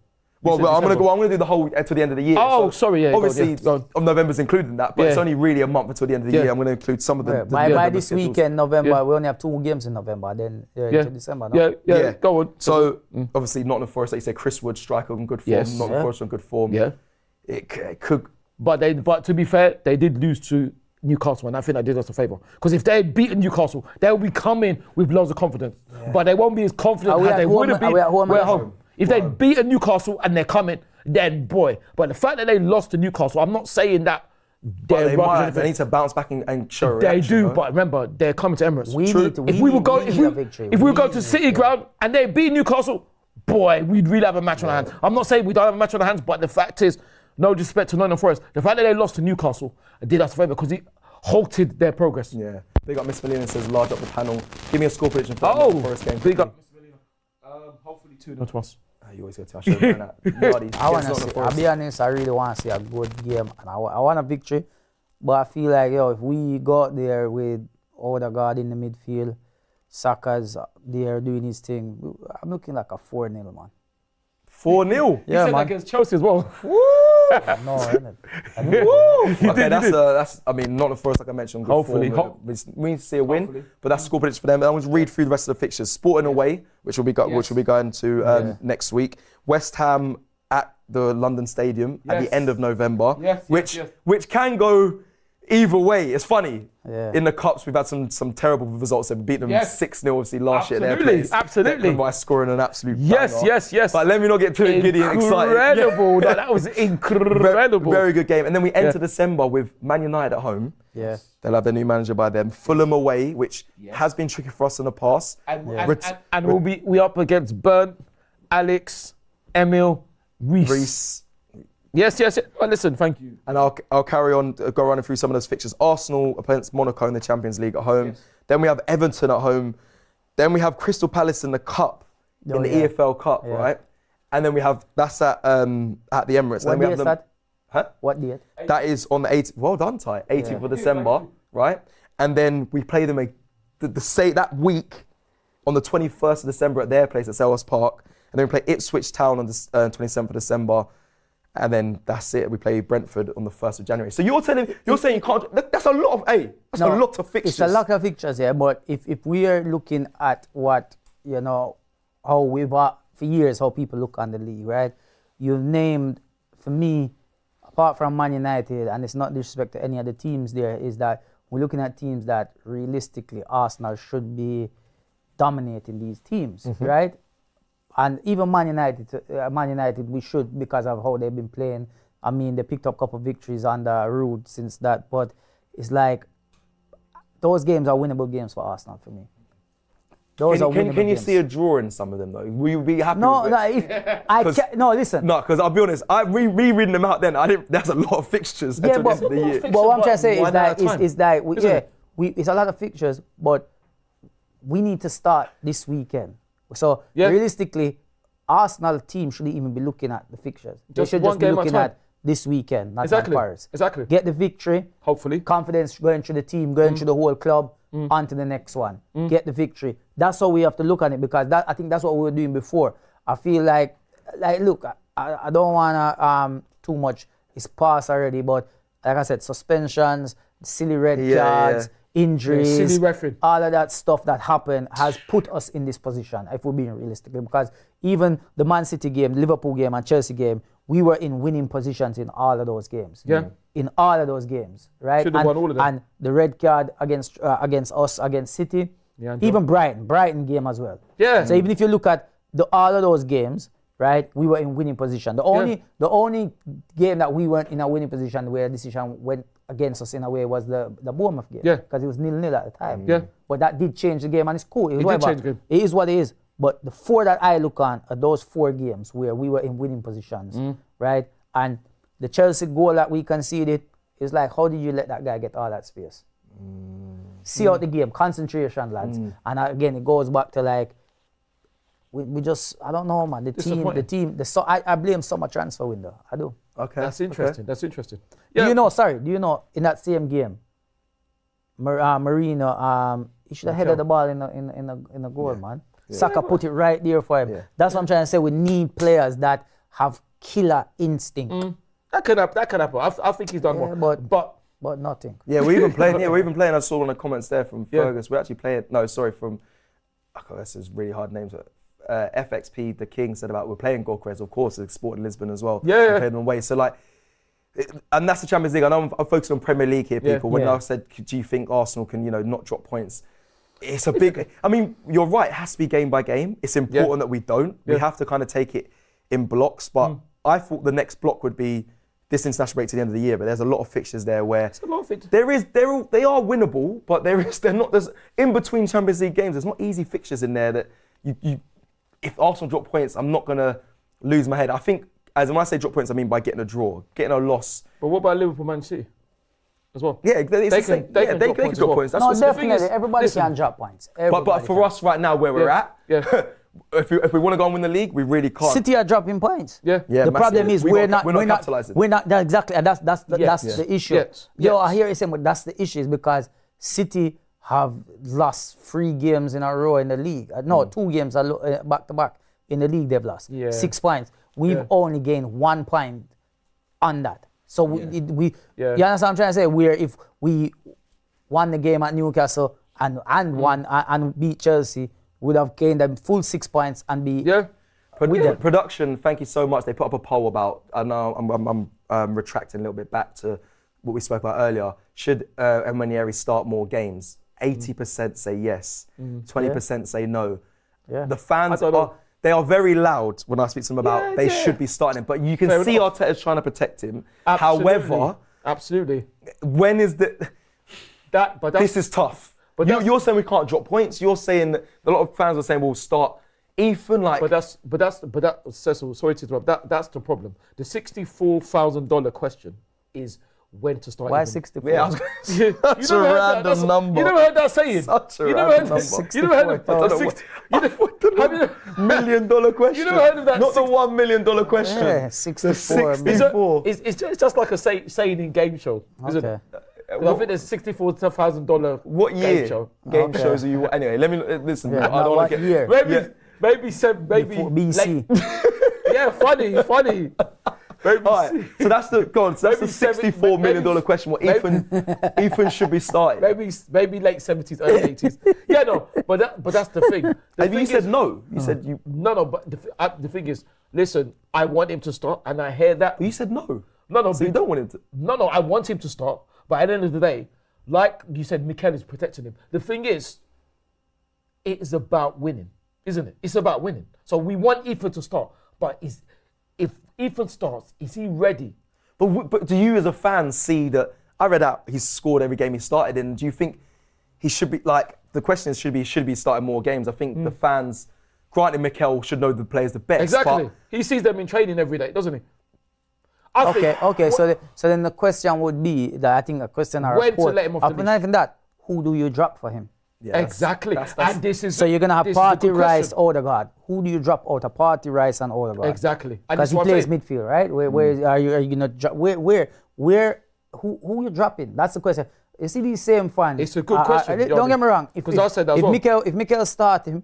Well, I'm gonna do the whole to the end of the year. Oh, so sorry, yeah. Obviously, November's included in that, but it's only really a month until the end of the year. I'm gonna include some of the. By this weekend, November, we only have 2 games in November. Then into December. No? Yeah. Go on. So obviously, Nottingham Forest, like you said, Chris Wood, striker in good form. Yes. Nottingham Forest in good form. Yeah. It could. But to be fair, they did lose to Newcastle, and I think that did us a favour. Because if they had beaten Newcastle, they would be coming with loads of confidence. But they won't be as confident as they would have been. We're at home. If they'd beaten Newcastle and they're coming, then boy. But the fact that they lost to Newcastle, I'm not saying that they need to bounce back and show a reaction. They do, but remember, they're coming to Emirates. If we would go to City Ground and they beat Newcastle, boy, we'd really have a match on our hands. I'm not saying we don't have a match on our hands, but the fact is, no disrespect to Nottingham Forest, the fact that they lost to Newcastle did us a favour because it halted their progress. Yeah. Big up Miss Melina says, large up the panel. Give me a score prediction for the Forest game. Big up Miss Melina. Hopefully 2-0 to us. You always go to our show, man. I'll be honest, I really want to see a good game. And I want a victory. But I feel like, if we got there with Odegaard in the midfield, Saka's there doing his thing, I'm looking like a 4-0, man. 4-0? Yeah, man. Against Chelsea as well. Woo! No, isn't it? Woo! Okay, that's. I mean, not the first, like I mentioned. Hopefully, we need to see a win, but that's score prediction for them. I'm going to read through the rest of the fixtures. Sporting away, which will be going to next week. West Ham at the London Stadium at the end of November, which can go either way, it's funny. Yeah. In the cups, we've had some terrible results. We beat them 6-0 obviously last year. Absolutely. By scoring an absolute Yes. But let me not get too giddy and excited. Incredible. That was incredible. Very good game. And then we enter December with Man United at home. Yeah. They'll have their new manager by then. Fulham away, which has been tricky for us in the past. And we up against Burnt, Alex, Emil, Reece. Yes. Well, listen, thank you. And I'll carry on, go running through some of those fixtures. Arsenal against Monaco in the Champions League at home. Yes. Then we have Everton at home. Then we have Crystal Palace in the Cup, in the EFL Cup, right? And then we have, that's at the Emirates. What day is that? Huh? What day? That is on the 18th. Well done, Ty. 18th of December, right? And then we play them that week on the 21st of December at their place at Selhurst Park. And then we play Ipswich Town on the 27th of December. And then that's it. We play Brentford on the 1st of January. So you're saying you can't. That's a lot of a lot of fixtures. It's a lot of fixtures, yeah. But if we are looking at what how we've for years how people look on the league, right? You've named, for me, apart from Man United, and it's not disrespect to any other teams there, is that we're looking at teams that realistically Arsenal should be dominating these teams, right? And even Man United, we should, because of how they've been playing. I mean, they picked up a couple of victories under Rude since that, but it's like those games are winnable games for Arsenal for me. Can you see a draw in some of them though? Will you be happy? No, listen. No, because I'll be honest, rereading them out then, there's a lot of fixtures at the end of the year. But what I'm trying to say is that it's a lot of fixtures, but we need to start this weekend. So realistically, Arsenal team shouldn't even be looking at the fixtures. They should just be looking at this weekend, not Paris. Exactly. Get the victory. Hopefully. Confidence going through the team, going through the whole club, on to the next one. Get the victory. That's how we have to look at it, because I think that's what we were doing before. I feel like look, I don't want to too much. It's past already, but like I said, suspensions, silly red cards, injuries, silly referee. all of that stuff that happened has put us in this position, if we're being realistic. Because even the Man City game, Liverpool game, and Chelsea game, we were in winning positions in all of those games. Yeah. In all of those games, right? Should have won all of them. And the red card against us, against City, even Brighton game as well. Yeah. So even if you look at all of those games, right, we were in winning position. The only game that we weren't in a winning position where a decision went against us in a way was the Bournemouth game. Yeah. Because it was 0-0 at the time. Yeah. But that did change the game, and it's cool. It did change the game. It is what it is. But the four that I look on are those 4 games where we were in winning positions, right? And the Chelsea goal that we conceded is like, how did you let that guy get all that space? See out the game, concentration, lads. And again, it goes back to like, we just, I don't know, man. The team. I blame summer transfer window. I do. Okay. That's interesting. That's interesting. Yeah. Do you know, in that same game, Marino, he should have headed the ball in the goal, man. Yeah. Saka put it right there for him. Yeah. That's what I'm trying to say. We need players that have killer instinct. That could happen. I think he's done more. But nothing. Yeah, we're even playing. I saw one of the comments there from Fergus. We're actually playing. No, sorry, from. This is really hard names. FXP, the King said about we're playing Gorkrez, of course, it's Sporting Lisbon as well. Yeah. We're playing them away. So like, and that's the Champions League. I know I'm focusing on Premier League here, people. When I said, do you think Arsenal can, not drop points? It's a big. I mean, you're right. It has to be game by game. It's important that we don't. We have to kind of take it in blocks. But I thought the next block would be this international break to the end of the year. But there's a lot of fixtures there where they are winnable, but they're not. There's in between Champions League games. There's not easy fixtures in there that you. If Arsenal drop points, I'm not gonna lose my head. I think, when I say drop points, I mean by getting a draw, getting a loss. But what about Liverpool, Man City, as well? Yeah, they can drop points. No, definitely. Everybody can drop points. But for us right now, where we're at, if we want to go and win the league, we really can't. City are dropping points. Yeah. The problem is we're not capitalizing. We're not exactly, and that's the issue. Yes. I hear you saying, but that's the issue, is because City have lost 3 games in a row in the league. No, 2 games back to back in the league they've lost. 6 points. We've only gained 1 point on that. So you understand what I'm trying to say? Where if we won the game at Newcastle and beat Chelsea, would have gained a full 6 points and be Production. Thank you so much. They put up a poll about. I know I'm retracting a little bit back to what we spoke about earlier, should Emmanuel start more games? 80% say yes, 20% say no. Yeah. The fans they are very loud when I speak to them about they should be starting him, but you can see Arteta's trying to protect him. However, when is this is tough. But you're saying we can't drop points. You're saying that a lot of fans are saying we'll start Ethan like. But Cecil, sorry to interrupt. That's the problem. The $64,000 question is when to start. Why 64? Yeah, such a random number. You never heard that saying? Such a random number. You never heard $1 million question. You never heard of that? Not the $1 million question. Yeah, 64. It's just like a saying in game show, isn't it? I think there's $64,000 what year game show. Game shows are you? Anyway, let me listen. Yeah, I don't want to get year. Maybe BC. Yeah, funny. All right, so that's the $64 million question. What Ethan should be starting? Maybe late 70s, early 80s. Yeah, no, but that's the thing. You said no. You said you. No, but the thing is, listen, I want him to start, and I hear that. You said no. No. So you don't want him to. No, I want him to start, but at the end of the day, like you said, Mikel is protecting him. The thing is, it is about winning, isn't it? It's about winning. So we want Ethan to start, but if Ethan starts, is he ready? But do you as a fan see that? I read out he's scored every game he started in. Do you think he should be like? The question is should be starting more games? I think the fans, granted, Mikel should know the players the best. Exactly. He sees them in training every day, doesn't he? Okay. So then the question would be that I think a question or when to let him off the leash. Not even that. Who do you drop for him? Yeah, exactly. And this is so you're gonna have Party Rice, Odegaard. Who do you drop out of Party Rice and Odegaard? Exactly. Because he plays midfield, right? Where are you gonna drop? Who you dropping? That's the question. You see these same fans. It's a good question. Don't get me wrong. Because I said that as well. If Mikel start him,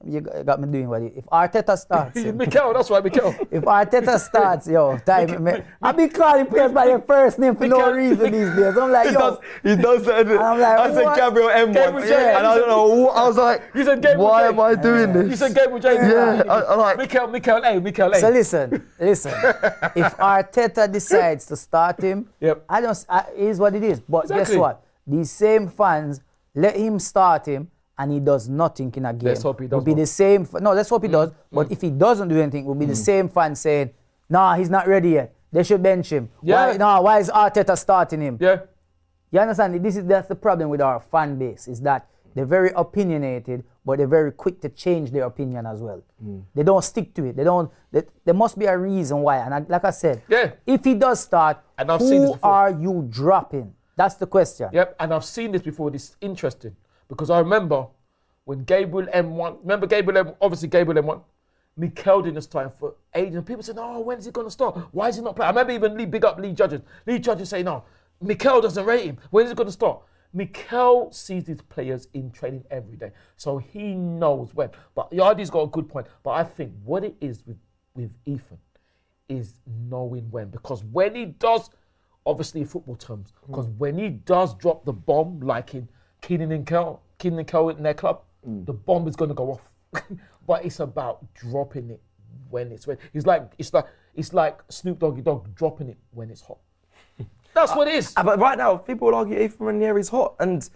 you got me doing what if Arteta starts him. Mikel, that's right, Mikel. If Arteta starts, I be calling players by their first name for no reason these days. I'm like, he does that. I'm like, I said Gabriel M once, and I don't know. I was like, why am I doing this? You said Gabriel J. Yeah, I like Mikel A. So listen. If Arteta decides to start him, it is what it is. But guess what? These same fans let him start him. And he does nothing in a game. Let's hope he does. Will be the same. No, let's hope he does. But if he doesn't do anything, it will be the same fans saying, "Nah, he's not ready yet. They should bench him. Yeah. Why is Arteta starting him?" Yeah. You understand? That's the problem with our fan base is that they're very opinionated, but they're very quick to change their opinion as well. They don't stick to it. There must be a reason why. And like I said, if he does start, who are you dropping? That's the question. Yep. And I've seen this before. This is interesting. Because I remember when Gabriel M1, obviously Gabriel M1, Mikel didn't start for ages. And people said, "Oh, when's he going to start? Why is he not playing?" I remember even big up Lee Judges. Lee Judges saying, "No, Mikel doesn't rate him. When is he going to start?" Mikel sees his players in training every day. So he knows when. But Yardi's got a good point. But I think what it is with Ethan is knowing when. Because when he does, obviously in football terms, because when he does drop the bomb, like in Keenan and Kel in their club, the bomb is going to go off. But it's about dropping it when it's ready. It's like Snoop Doggy Dogg dropping it when it's hot. That's what it is. But right now, people will argue Ethan Ranieri's hot, and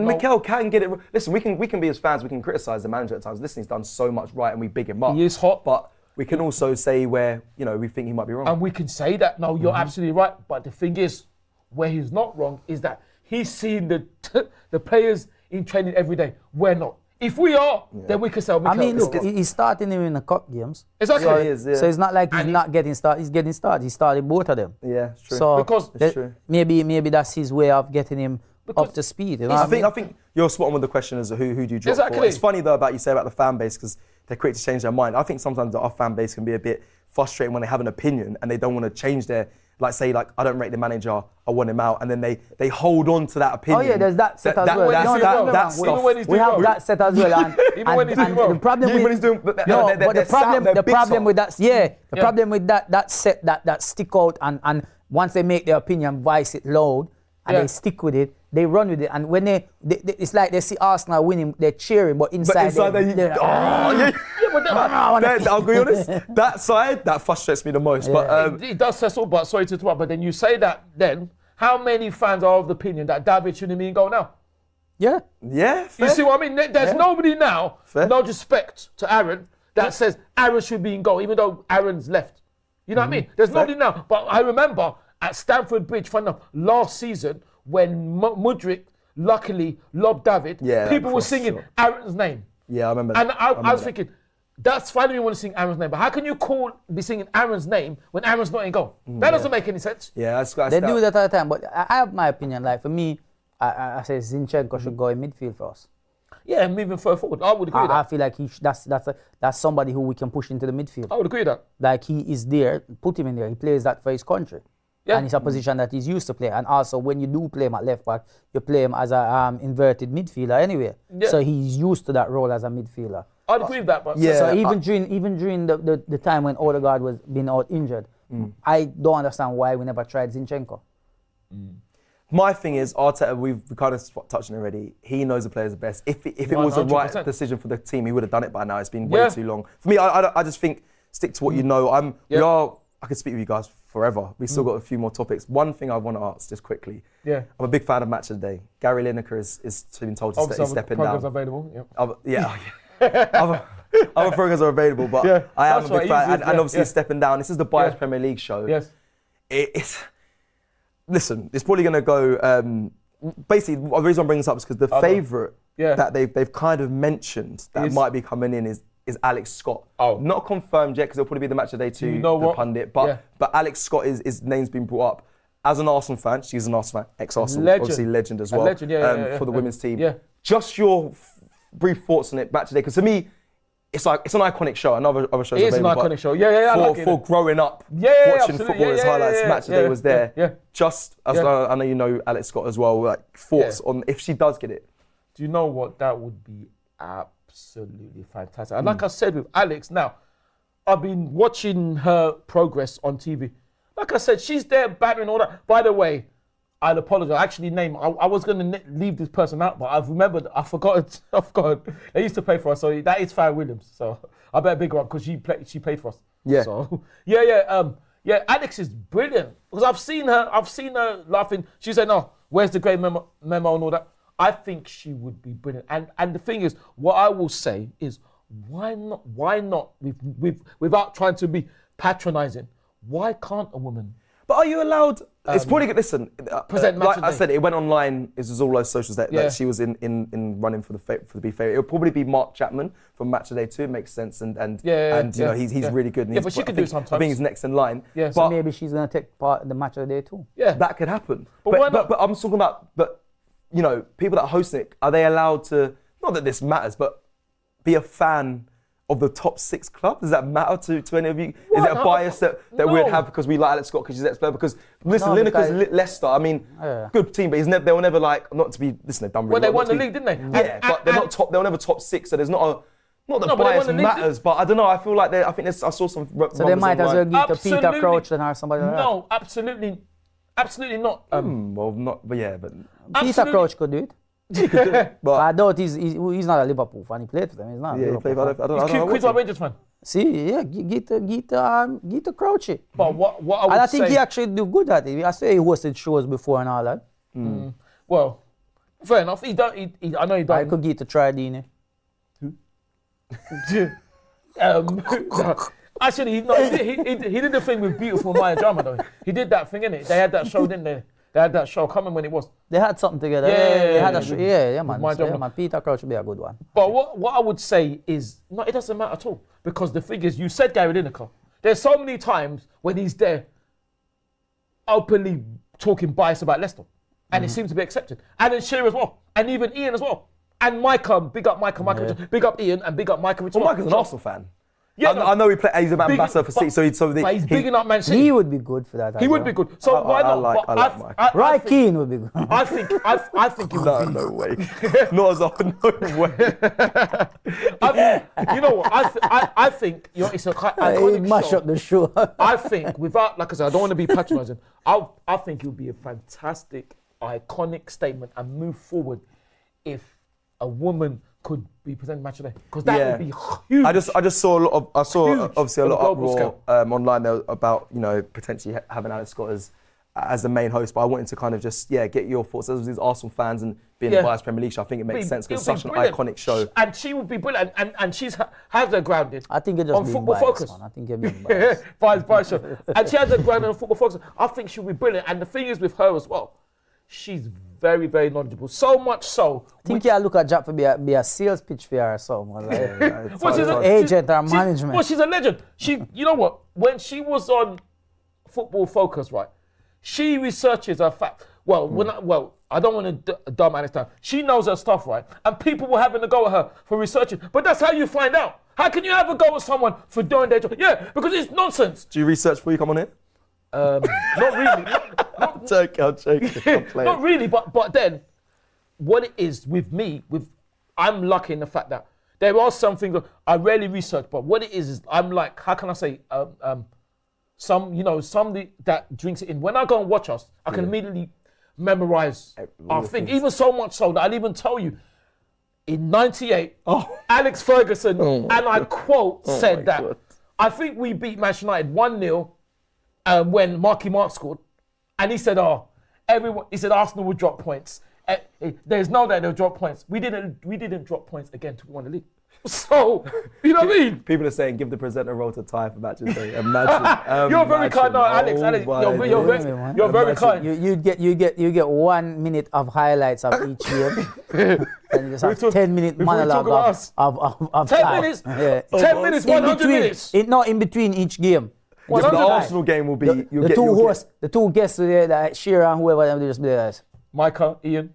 Mikel can get it. Listen, we can be as fans, we can criticise the manager at times. Listen, he's done so much right, and we big him up. He is hot, but we can also say where we think he might be wrong. And we can say that. No, you're absolutely right. But the thing is, where he's not wrong is that he's seen the players in training every day. We're not. If we are, then we can say, I mean, look, he's starting him in the cup games. Exactly. Yeah, he is, So it's not like he's not getting started. He's getting started. He started both of them. Yeah, it's true. So because it's true. Maybe that's his way of getting him up to speed. I think you're spot on with the question as who do you drop for. It's funny though about you say about the fan base because they're quick to change their mind. I think sometimes our fan base can be a bit frustrating when they have an opinion and they don't want to change their. Like say, I don't rate the manager, I want him out, and then they hold on to that opinion. Oh yeah, there's that set as well. That stuff. We have that set as well. And the problem with the problem with that, the problem with that set that stick out and once they make their opinion, voice it loud, and they stick with it, they run with it, and when it's like they see Arsenal winning, they're cheering, but inside I'll be honest, that side that frustrates me the most. But it does Cecil, but sorry to interrupt. But then you say that. Then how many fans are of the opinion that David shouldn't be in goal now? Yeah. Yeah, fair. You see what I mean? There's nobody now, no disrespect to Aaron, that says Aaron should be in goal, even though Aaron's left. You know what I mean? There's nobody now. But I remember at Stamford Bridge, fun enough, last season, when Mudryk luckily lobbed David, people were singing Aaron's name. Yeah, I remember that. And I was thinking, that's fine if you want to sing Aaron's name, but how can you be singing Aaron's name when Aaron's not in goal? That doesn't make any sense. Yeah, they do that all the time, but I have my opinion. Like for me, I say Zinchenko should go in midfield for us. Yeah, moving further forward, I would agree with that. I feel like that's somebody who we can push into the midfield. I would agree with that. Like he is there, put him in there. He plays that for his country. Yeah. And it's a position that he's used to play. And also, when you do play him at left back, you play him as a inverted midfielder anyway. Yeah. So he's used to that role as a midfielder. I'd agree with that. But so even during the time when Odegaard was being out injured, I don't understand why we never tried Zinchenko. My thing is, Arteta, we've kind of touched on it already. He knows the players the best. If it was the right decision for the team, he would have done it by now. It's been way too long. For me, I just think stick to what you know. I could speak with you guys forever. We've still got a few more topics. One thing I want to ask just quickly. Yeah. I'm a big fan of Match of the Day. Gary Lineker is been told to he's stepping down. Programs available. Other programs are available, but I am a big fan. And obviously he's stepping down. This is the Bias Premier League show. Yes. Listen, it's probably going to go. Basically, the reason I'm bringing this up is because the favourite that they've kind of mentioned that might be coming in is Alex Scott. Not confirmed yet because it'll probably be the Match of the Day to the pundit. But Alex Scott his name's been brought up. As an Arsenal fan, she's an Arsenal fan, ex-Arsenal, obviously legend as well. For the women's team. Yeah. Just your brief thoughts on it, Match of the Day, because to me, it's an iconic show. I know other shows. It is an iconic show. Yeah. For growing up, watching football as highlights, Match of the Day was there. Yeah. Just as I know you know Alex Scott as well. Like thoughts on if she does get it. Do you know what? That would be absolutely fantastic. And like I said with Alex, now I've been watching her progress on TV. Like I said, she's there battling all that. By the way, I'll apologize. I actually I was going to leave this person out, but I've remembered. I forgot. They used to play for us, so that is Farrah Williams. So I better big her up because she played for us. Yeah. So Alex is brilliant because I've seen her laughing. She said, "No, where's the great memo and all that?" I think she would be brilliant. And the thing is, what I will say is, why not? Without trying to be patronising, why can't a woman? But are you allowed? It's probably good. Listen, present like I said, it went online. It was all those socials that she was in running for the be fair. It'll probably be Mark Chapman from Match of the Day too. It makes sense, and you know he's really good. And but she could do it sometimes. I think he's next in line. Yeah, but so maybe she's gonna take part in the Match of the Day too. Yeah, that could happen. But I'm talking about you know people that host it. Are they allowed to? Not that this matters, but be a fan of the top 6 clubs? Does that matter to any of you? Is it a bias that we'd have because we like Alex Scott because she's ex-player? Because listen, Lineker's Leicester. I mean, good team, but they were never like not to be. Listen, they've done really well. Well, they won the league, didn't they? Yeah, but they're not top. They were never top 6. So there's not that bias matters. But I don't know. I feel like I think I saw some. So they might as well give to Peter Crouch or somebody like that. No, absolutely not. Well, not. But yeah, but Peter Crouch could do it. But I doubt he's not a Liverpool fan. He played for them. He's not. Yeah, he played for them. He's Queen's Park Rangers fan. See, yeah, get the Crouchy. But what I would say, and I think he actually do good at it. I say he hosted shows before and all that. Well, fair enough. I know he done. I could get to try Dini. Actually, he did the thing with Beautiful Maya Drama though. He did that thing, innit? They had that show, didn't they? They had that show coming when it was. They had something together. Yeah, man. Peter Crouch would be a good one. But what I would say is, no, it doesn't matter at all. Because the thing is, you said Gary Lineker. There's so many times when he's there openly talking bias about Leicester. And it seems to be accepted. And then Shearer as well. And even Ian as well. And Micah, big up Micah, big up Ian, and big up Micah. Well, Micah's an Arsenal fan. Yeah, I know he's an ambassador for City, but he's big enough Man City. He would be good for that. He would be good. So why not? I like Mike. Roy Keane would be good. I think he would be. No way. Not as often. No way. You know what? I think it's a iconic mash up the show. I think without, like I said, I don't want to be patronising. I think it would be a fantastic, iconic statement and move forward if a woman could be presenting Match of the Day, because that would be huge. I just saw obviously a lot of uproar online there about potentially having Alex Scott as the main host, but I wanted to kind of just get your thoughts as these Arsenal fans and being the biased Premier League show. I think it makes sense because it's such an iconic show. And she would be brilliant, and she's has her grounded. I think it just on Football Focus. Man. I think it being biased. biased show. And she has her grounded on Football Focus. I think she'll be brilliant. And the thing is with her as well, she's very, very knowledgeable. So much so. I think you look at Jack for be a sales pitch for her or something. Like, well, she's an agent or management. Well, she's a legend. You know what? When she was on Football Focus, right? She researches her facts. Well, I don't want to dumb Alex down. She knows her stuff, right? And people were having a go at her for researching. But that's how you find out. How can you have a go at someone for doing their job? Yeah, because it's nonsense. Do you research before you come on here? Not really. I'm joking. Not really, but then, what it is with me, I'm lucky in the fact that there are some things that I rarely research, but what it is I'm like, how can I say, somebody that drinks it in. When I go and watch us, I can immediately memorize our thing. Even so much so that I'll even tell you, in '98, Alex Ferguson, and I quote, said that, God. I think we beat Manchester United 1-0 when Marky Mark scored. And he said, Arsenal would drop points. There's no doubt they'll drop points. We didn't drop points again to win the league. So, you know what I mean? People are saying, give the presenter a role to tie for matches day. Imagine. You're very kind, no, Alex. You're very kind. You get 1 minute of highlights of each game, and you just have 10-minute monologue of 10 minutes. Yeah. 10 minutes, 100 minutes. In between each game. The Arsenal game will be the two guests there, like Shearer and whoever, they just be there. Micah, Ian.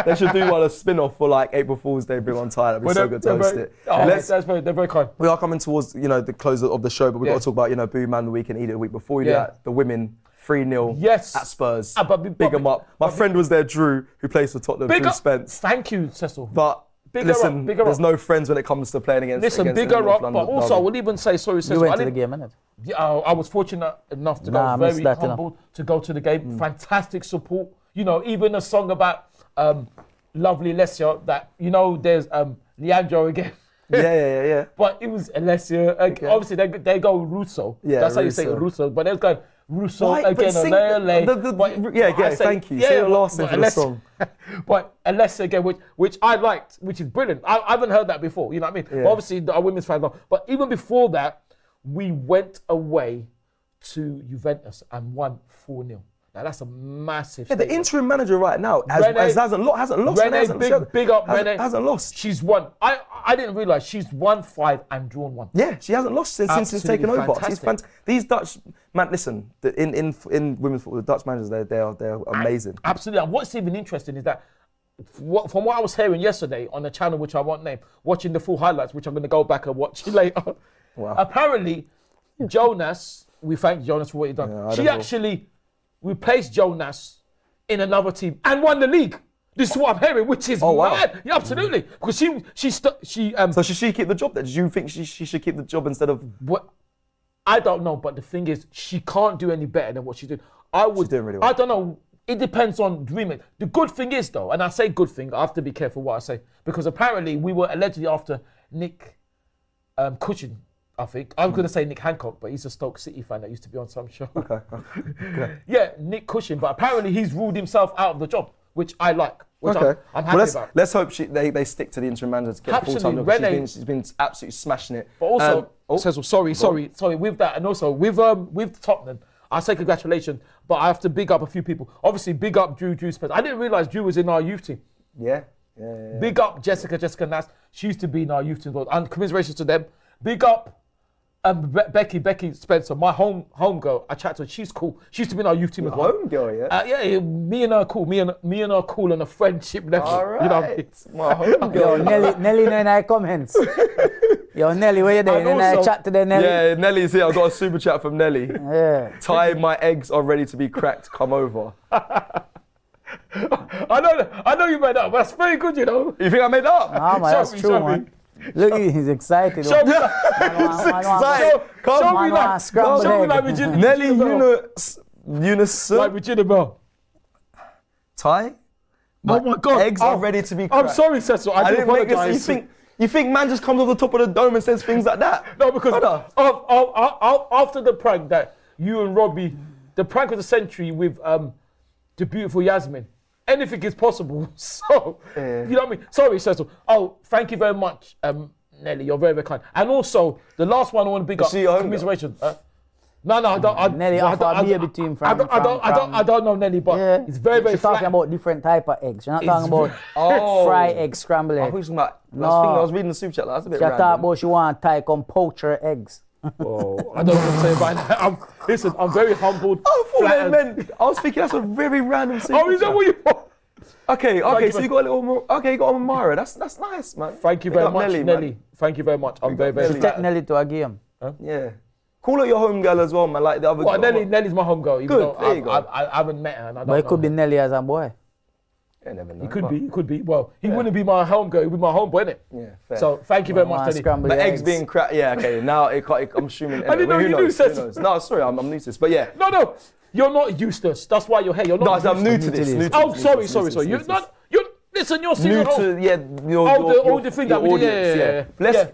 They should do a spin-off for like April Fool's Day, bring on Ty. That'd be so good to host it. They're very kind. We are coming towards the close of the show, but we've got to talk about Boo Man of the Week and Eat It the Week. Before we do that, the women 3-0 at Spurs. Big them up. My friend was there, Drew, who plays for Tottenham. Drew Spence. Thank you, Cecil. But listen, there's no friends when it comes to playing against. Listen, bigger up. But also, I would even say, sorry, Cecil. You went to the game, innit? Yeah, I was fortunate enough to go. Very humbled to go to the game. Fantastic support. Even a song about lovely Alessia that there's Leandro again. Yeah. But it was Alessia. Okay. Obviously, they go Russo. Yeah, that's how you say Russo. But they're going Russo again. Thank you. Say the last thing for the song. But Alessia again, which I liked, which is brilliant. I haven't heard that before. You know what I mean? Yeah. But obviously, our women's fans know. But even before that, we went away to Juventus and won 4-0. Now that's a massive. Yeah, the interim manager right now hasn't lost. Renee, big up Renee. Hasn't lost. She's won. I didn't realise she's won 5 and drawn 1. Yeah, she hasn't lost since she's taken over. She's fantastic. These Dutch man, listen, in women's football, the Dutch managers they're amazing. Absolutely. And what's even interesting is that from what I was hearing yesterday on the channel which I won't name, watching the full highlights, which I'm going to go back and watch later. Wow. Apparently, Jonas, we thank Jonas for what he's done. Yeah, she actually replaced Jonas in another team and won the league. This is what I'm hearing, which is mad. Wow. Yeah, absolutely. Because she. So should she keep the job then? Do you think she should keep the job instead of? I don't know, but the thing is, she can't do any better than what she's doing. She's doing really well. I don't know. It depends on dreaming. The good thing is though, and I say good thing, I have to be careful what I say, because apparently we were allegedly after Nick Cushing. I think. I was going to say Nick Hancock, but he's a Stoke City fan that used to be on some show. Okay. Yeah, Nick Cushing, but apparently he's ruled himself out of the job, which I like. Which I'm happy about. Let's hope they stick to the interim manager to get full time. She's been absolutely smashing it. But also, Cecil, sorry, with that, and also with Tottenham, I say congratulations, but I have to big up a few people. Obviously, big up Drew Spence. I didn't realise Drew was in our youth team. Yeah. Big up Jessica Nass. She used to be in our youth team, and commiserations to them. Big up Becky Spencer, my home girl. I chat to her. She's cool. She used to be in our youth team as well. Home girl, yeah. Yeah. Me and her cool. Me and her cool on a friendship level. All right. You know what I mean? My home girl. Yo, Nelly, no in comments. Yo, Nelly, where you doing? And I chat to the Nelly. Yeah, Nelly's here. I've got a super chat from Nelly. Yeah. Ty, my eggs are ready to be cracked. Come over. I know you made that up. That's very good, you know. You think I made that up? Nah, man, that's true, man. Look, he's excited. Show me excited. Show me like Regina. Nelly Eunice. Like Regina Bell. Ty? Oh my God. Eggs are ready to be cracked. I'm sorry, Cecil. I didn't make this. You think man just comes off the top of the dome and says things like that? No, because after the prank that you and Robbie, the prank of the century with the beautiful Yasmin. Anything is possible. So, you know what I mean? Sorry, Cecil. Oh, thank you very much, Nelly. You're very, very kind. And also, the last one I want to big up. Commiseration. No, I don't. Nelly offered a baby to him from I don't know Nelly, but it's very, very She's talking about different type of eggs. You're not talking about fried egg, scrambled egg. I was reading the super chat. That's a bit random. She talking about she want to tie come poacher eggs. Oh, I don't know what to say about that. Listen, I'm very humbled. I was thinking that's a very random super Oh, is that what you want? Okay, so you got a little more. Okay, you got a Mara. That's nice, man. Thank you very much, Nelly. Thank you very much. I'm very, very She take Nelly to a game. Yeah. Call her your home girl as well, man. Like the other. Well, Nelly's my home girl. Good. There you go. I haven't met her. And I don't But it know could be her. Nelly as a boy. You never know. He could be. Well, he wouldn't be my home girl. He'd be my homeboy, innit? Yeah, fair. So thank you very much, Nelly. But eggs being cracked. Yeah, okay. Now I'm assuming. I didn't know you knew, Cecil. No, sorry, I'm new to this. But yeah. No. You're not useless. That's why you're here. You're not. No, I'm new to this. Oh, sorry. You're not. Listen, you're new to all the thing that we did. Yeah.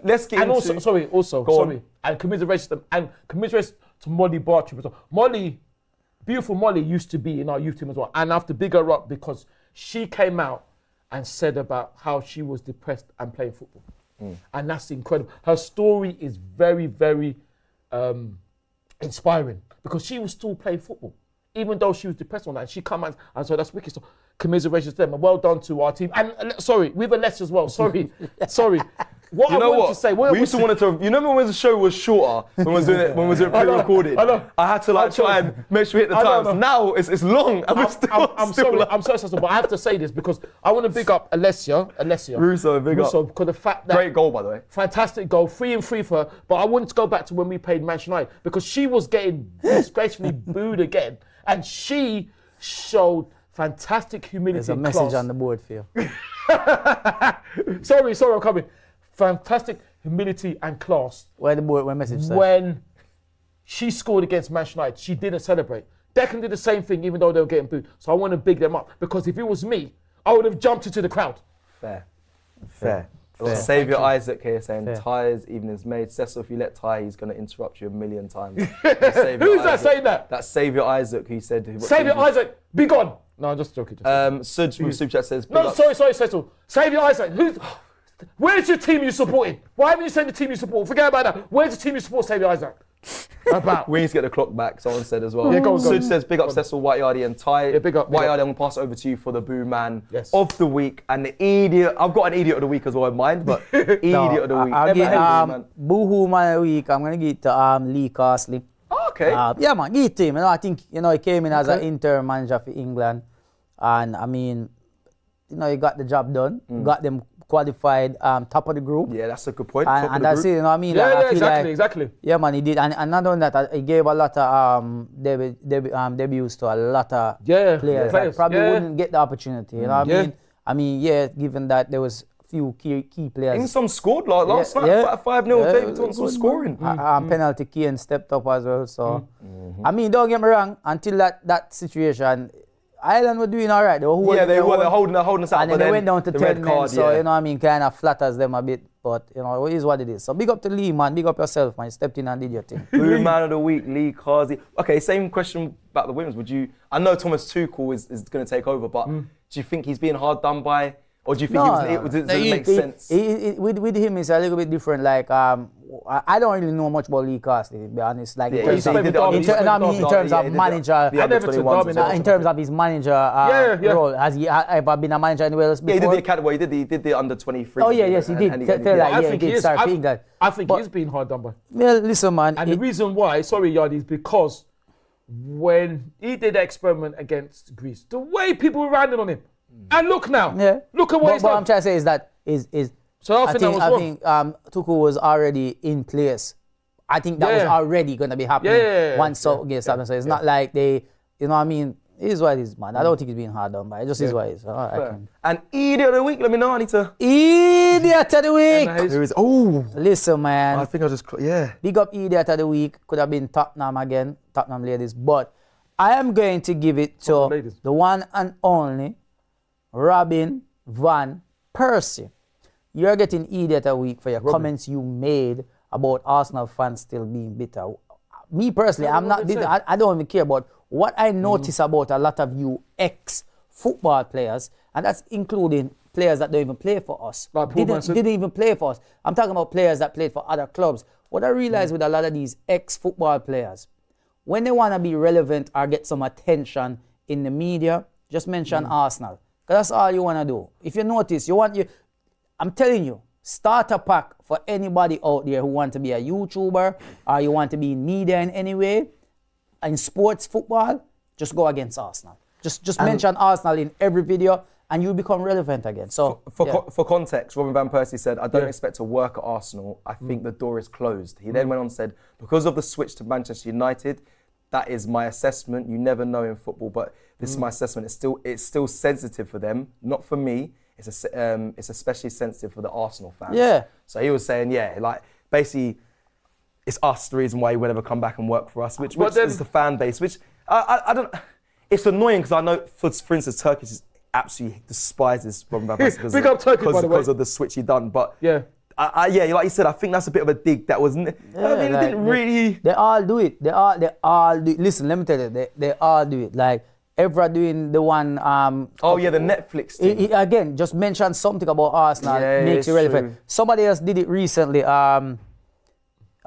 Let's get and into. Sorry. And commiseration to Molly Bartram. Molly, beautiful Molly, used to be in our youth team as well. And I have to big her up because she came out and said about how she was depressed and playing football. And that's incredible. Her story is very, very inspiring because she was still playing football. Even though she was depressed on that, and she come out and so that's wicked. So commiserations to them, and well done to our team. And sorry, with Alessia as well. Sorry. What I wanted to say. We used to want to. You remember when the show was shorter when we was doing it, when we was pre-recorded? I had to try and make sure we hit the times. Now it's long. And I'm sorry, Cecil, but I have to say this because I want to big up Alessia. Russo, big up. Because the fact that great goal, by the way. Fantastic goal, 3-3 for her. But I wanted to go back to when we played Manchester United because she was getting disgracefully booed again, and she showed fantastic humility. There's a message on the board for you. Sorry, I'm coming. Fantastic humility and class. Where the board? Where message? When she scored against Manchester United, she didn't celebrate. Declan did the same thing, even though they were getting booed. So I want to big them up because if it was me, I would have jumped into the crowd. Fair. Saviour Isaac here saying Ty's evening's made. Cecil, if you let Ty, he's going to interrupt you a million times. Who's that saying that? That's Saviour Isaac who said. Saviour Isaac, be gone. No, I'm just joking. Suj from Super Chat says. No, sorry, Cecil. Saviour Isaac. Where's your team you supporting? Why haven't you said the team you support? Forget about that. Where's the team you support, Saviour Isaac? About. We need to get the clock back, someone said as well. Yeah, go on. Suj says, big up Cecil, White Yardie and Ty. Yeah, big up. White Yardie, I'm going to pass it over to you for the Boo Man of the Week. And the idiot, I've got an idiot of the week as well in mind, but idiot of the week. I'll give Boo Man of the Week, I'm going to give it to Lee Castley. Okay. Yeah, man, give it to him. I think, he came in as an interim manager for England. And, I mean, he got the job done. Got them qualified top of the group. Yeah, that's a good point. And that's it, I mean? Yeah, exactly. Yeah, man, he did. And not only that, he gave a lot of debuts to a lot of players that probably wouldn't get the opportunity. You know what I mean? I mean, given that there was few key players. And some scored last night, 5-0, David Thompson scoring. Penalty Kane stepped up as well. So, I mean, don't get me wrong, until that situation, Ireland were doing all right. They were holding us out. And then they went down to 10 men, so, you know what I mean, kind of flatters them a bit. But, it is what it is. So big up to Lee, man. Big up yourself, man. You stepped in and did your thing. Blue Man of the Week, Lee Carsey. Okay, same question about the women's. I know Thomas Tuchel is going to take over, but do you think he's being hard done by? Or do you think it makes sense? With him, it's a little bit different. Like, I don't really know much about Lee Castley, to be honest. Like, in terms of manager, in terms of his manager role, has he ever been a manager anywhere else before? Yeah, he did the academy. He did the under 23. Oh yeah, yes, he did. I think he's been hard done by. Well, listen, man. And the reason why, sorry, Yardie, is because when he did the experiment against Greece, the way people were rounding on him. And look now. Yeah. Look at what he's done. What I'm trying to say is that So I think Tuchel was already in place. I think that was already going to be happening once Southgate happened. So it's not like they, you know what I mean? It is what it is, man. I don't think it's being hard done, but it just is what it is. And idiot of the week, let me know. I need to. Idiot of the week. There is. Listen, man. I think I just. Big up idiot of the week. Could have been Tottenham again, Tottenham ladies, but I am going to give it to the one and only Robin Van Persie. You're getting idiot a week for your comments you made about Arsenal fans still being bitter. me personally, I'm not. I don't even care. But what I notice about a lot of you ex-football players, and that's including players that don't even play for us, like didn't even play for us. I'm talking about players that played for other clubs. What I realize with a lot of these ex-football players, when they want to be relevant or get some attention in the media, just mention Arsenal. Because that's all you want to do. If you notice, I'm telling you, start a pack for anybody out there who want to be a YouTuber or you want to be in media in any way, in sports, football, just go against Arsenal. Just mention Arsenal in every video and you become relevant again. So for context, Robin Van Persie said, I don't expect to work at Arsenal. I think the door is closed. He then went on and said, because of the switch to Manchester United, that is my assessment. You never know in football, but this is my assessment. It's still sensitive for them, not for me. It's especially sensitive for the Arsenal fans. Yeah. So he was saying, like basically, it's us the reason why he would ever come back and work for us, which is the fan base. Which I don't. It's annoying because I know, for instance, Turkish absolutely despises Robin Van Persie because of the switch he done. But like you said, I think that's a bit of a dig. That wasn't. It didn't really. They all do it. They all do it. Listen, let me tell you, they all do it. Like Evra doing the one. The Netflix thing. Again, just mention something about Arsenal makes you relevant. True. Somebody else did it recently. I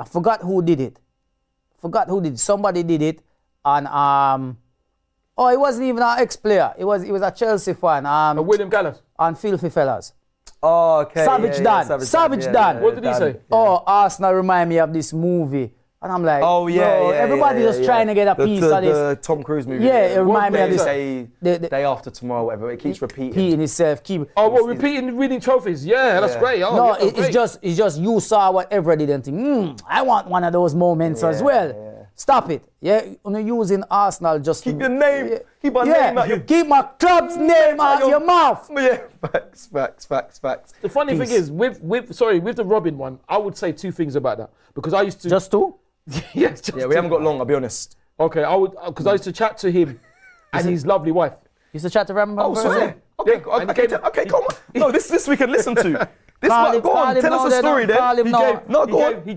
forgot who did it. Somebody did it, and it wasn't even an ex-player. It was a Chelsea fan. William Gallas. On Filthy Fellas. Oh, okay. Savage Dan. What did he say? Oh, Arsenal remind me of this movie. And I'm like, everybody just trying to get a piece of this. The Tom Cruise movie. Yeah, it remind me of this. Day After Tomorrow, whatever. It keeps repeating. Repeating itself. Repeating winning trophies. Yeah, that's great. No, it's just you saw whatever didn't think, I want one of those moments as well. Yeah. Stop it. Yeah, you're using Arsenal just keep your name. Keep my name out your... Keep my club's name out your mouth. Yeah, facts. The funny thing is, with the Robin one, I would say two things about that. Because I used to... Just two? Yes, we haven't got long, I'll be honest. Okay, because I used to chat to him and his lovely wife. You used to chat to Robin? Oh, sorry. Okay, come on. No, this we can listen to. Go on, tell us a story then. He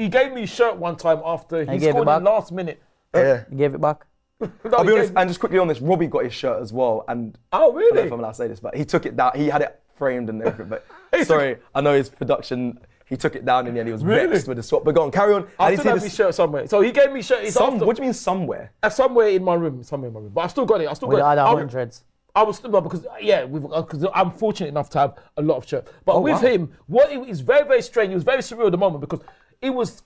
gave me a shirt one time after he scored in the last minute. Yeah. He gave it back? I'll be honest, and just quickly on this, Robbie got his shirt as well. And oh, really? I don't know if I'm allowed to say this, but he took it down. He had it framed and everything. But sorry, I know his production, he took it down in the end. He was vexed with the swap. But go on, carry on. I still have his shirt somewhere. So he gave me shirt. What do you mean somewhere? Somewhere in my room. But I still got it. With the other hundreds. I was still because I'm fortunate enough to have a lot of shirts. But with him, it is very, very strange. It was very surreal at the moment because it was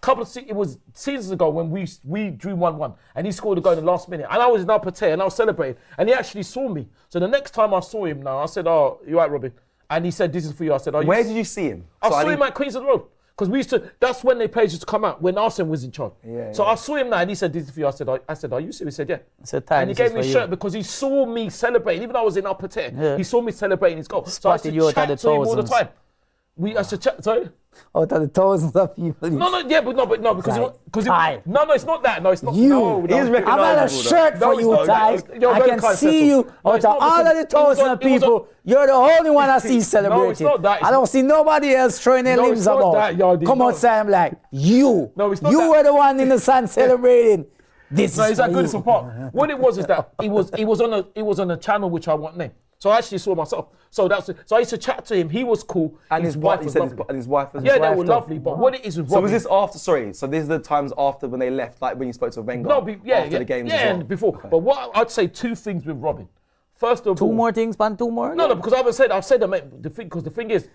seasons ago when we drew 1-1 and he scored a goal in the last minute and I was in upper tier and I was celebrating and he actually saw me. So the next time I saw him now, I said, "Oh, you right, Robin?" And he said, "This is for you." I said, "Where did you see him?" I saw him at Queensland Road. Because that's when the page used to come out, when Arsene was in charge. So I saw him now and he said, "This is for you." I said, "Are you serious?" He said, "Yeah." And he gave me a shirt because he saw me celebrating. Even though I was in upper tier, he saw me celebrating his goal. So I used to chat to him all the time. I used to chat, sorry? Out of the thousands of people. No, because it's not that. No, it's not. You. He is recognizable. I've had a shirt for you, Ty. I can see you out of all of the thousands of people. You're the only one I see celebrating. No, it's not that. I don't see nobody else throwing their limbs about. Come outside, I'm like, you. No, it's not that. You were the one in the sun celebrating. This is that good support. What it was is that it was on a channel which I won't name. So I actually saw myself. So I used to chat to him. He was cool. And his wife was lovely. And his wife was they were lovely. But what it is with Robbie... So was this after, so these are the times after when they left, like when you spoke to Wenger? After the games as well? And before. Okay. But what I'd say two things with Robin. First of all... Two more things, man? Two more? No, because I've said that, mate, because the thing is,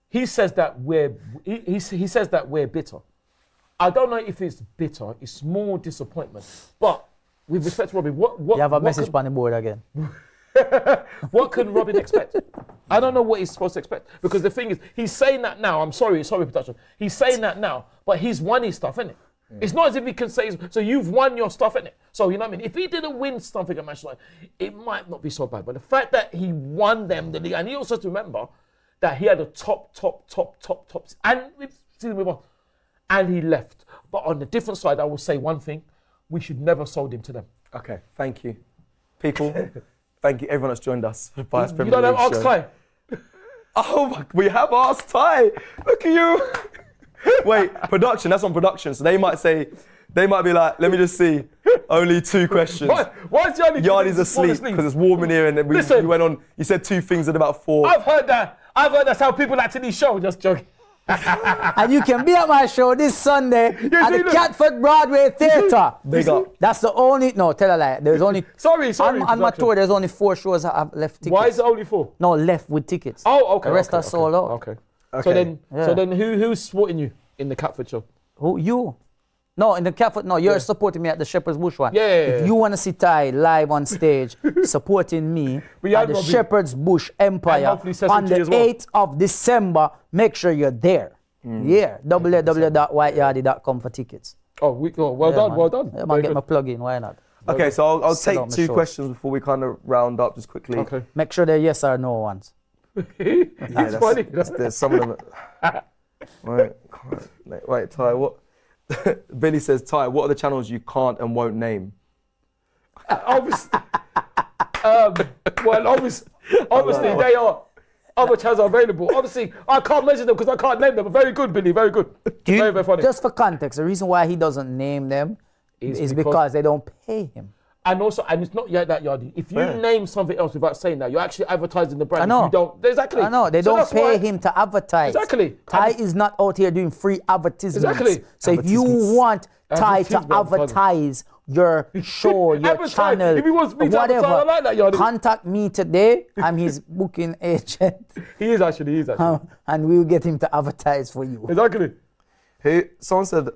he says that he says that we're bitter. I don't know if it's bitter. It's more disappointment. But with respect to Robin, what you have a message on the board again. What can Robin expect? I don't know what he's supposed to expect. Because the thing is, he's saying that now. I'm sorry, production. He's saying that now, but he's won his stuff, innit? It's not as if he can say, so you've won your stuff, innit? So, you know what I mean? If he didn't win something at Manchester United, it might not be so bad. But the fact that he won them the league, and he also has to remember that he had a top, and he left. But on the different side, I will say one thing: we should never have sold him to them. Okay, thank you, people. Thank you, everyone that's joined us for Bias Premier League. You don't have Ask Ty? Oh, we have Ask Ty. Look at you. Wait, production, that's on production. So they might say, They might be like, let me just see. Only 2 questions. Why is Yardy's asleep because it's warm in here, and then we went on. You said 2 things in about 4. I've heard that's how people like to do show. Just joking. And you can be at my show this Sunday at the Catford Broadway Theatre. Big up. That's the only. No, tell a lie. There's only. Sorry. On my tour, there's only 4 shows I have left tickets. Why is it only 4? No, left with tickets. Oh, okay. The rest are sold out. Okay. So then, who's supporting you in the Catford show? Who you? No, in the Catford. No, you're supporting me at the Shepherd's Bush one. Yeah. If you want to see Ty live on stage, supporting me at the Shepherd's Bush Empire on the 8th of December, make sure you're there. Yeah, www.whiteyardy.com for tickets. Well done. Yeah, man, get my plug in. Why not? Okay, so I'll take 2 questions before we kind of round up just quickly. Okay. Make sure they're yes or no ones. That's funny. There's some of them. Right, Ty, what? Billy says, Ty, what are the channels you can't and won't name? Obviously, obviously they are. Other channels are available. Obviously, I can't mention them because I can't name them. But very good, Billy. Very good. Very funny. Just for context, the reason why he doesn't name them is because they don't pay him. And it's not that Yardy. If you name something else without saying that, you're actually advertising the brand. I know. If you don't, exactly. I know. They don't pay him to advertise. Exactly. Ty is not out here doing free advertisements. Exactly. So if you want Ty to advertise your show, your channel, if he wants me to whatever, I like that, Yardy. contact me today. I'm his booking agent. He is actually. And we'll get him to advertise for you. Exactly. Someone said,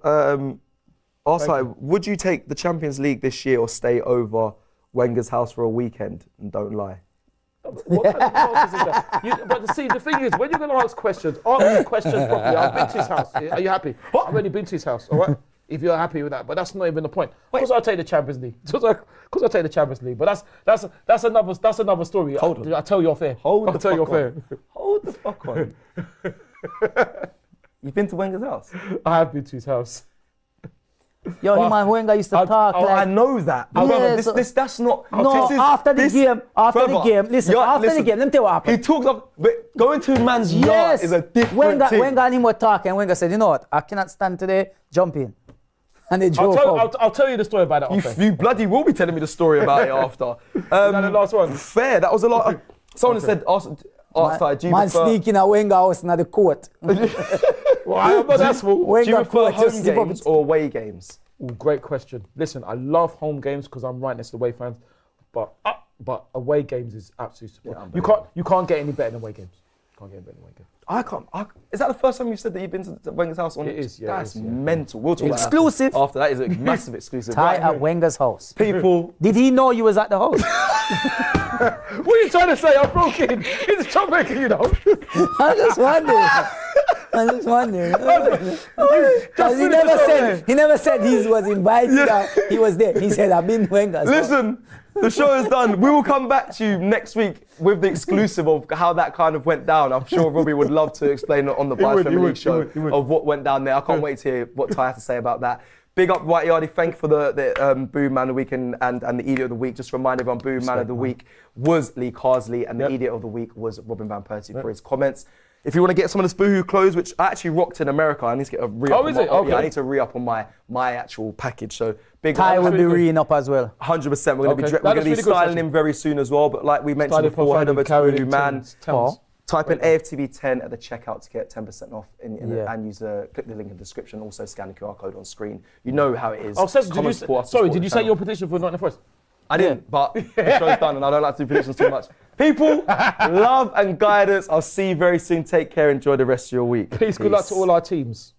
would you take the Champions League this year or stay over Wenger's house for a weekend? And don't lie. What kind of answers is that? But see, the thing is, when you're going to ask questions properly. I've been to his house. Are you happy? I've already been to his house, all right? If you're happy with that. But that's not even the point. Of course I'll take the Champions League. Because I'll take the Champions League. But that's another story. Hold on. I'll tell you off air. Hold the fuck on. You've been to Wenger's house? I have been to his house. Yo, him and Wenger used to talk like... I know that. That's not... After the game, listen, after the game, let me tell you what happened. He talks up... But going to a man's yard is a different thing. Wenger and him were talking, and Wenger said, you know what, I cannot stand today, jump in. And they drove home. I'll tell you the story about that. You bloody will be telling me the story about it after. Is that the last one? Fair, that was a lot. Someone said... Man sneaking a Wenger house in the court. Well, that's do you prefer home games or away games? Ooh, great question. Listen, I love home games because I'm right next to away fans, but away games is absolutely super. You can't get any better than away games. I can't. Is that the first time you said that you've been to Wenger's house? It is. Yeah, that's mental. We'll talk exclusive. About that. After that is a massive exclusive. Ty at Wenger's house. People. Did he know you was at the house? What are you trying to say? I broke in. He's a troublemaker, you know. I just wondering. He never said he was invited. He was there. He said, I've been Wenger's. Listen, the show is done. We will come back to you next week with the exclusive of how that kind of went down. I'm sure Robbie would love to explain on the Bias Family League show of what went down there. I can't wait to hear what Ty has to say about that. Big up White Yardy. Thank you for the Boom Man of the Week and the Idiot of the Week. Just to remind everyone, Boom Man of the Week was Lee Carsley and the Idiot of the Week was Robin Van Persie for his comments. If you want to get some of the Spoohoo clothes, which I actually rocked in America, I need to get a re-up. Oh, is it? Okay. Yeah, I need to re-up on my actual package. So big Ty will be re-ing up as well. 100%. We're going to be styling him very soon as well. But like we mentioned before, head over to Spoohoo Man. Type in AFTV 10 at the checkout to get 10% off and click the link in the description. Also scan the QR code on screen. You know how it is. Oh, did you say your prediction for Nottingham Forest? I didn't, but the show's done and I don't like to do predictions too much. People, love and guidance. I'll see you very soon. Take care. Enjoy the rest of your week. Peace. Good luck to all our teams.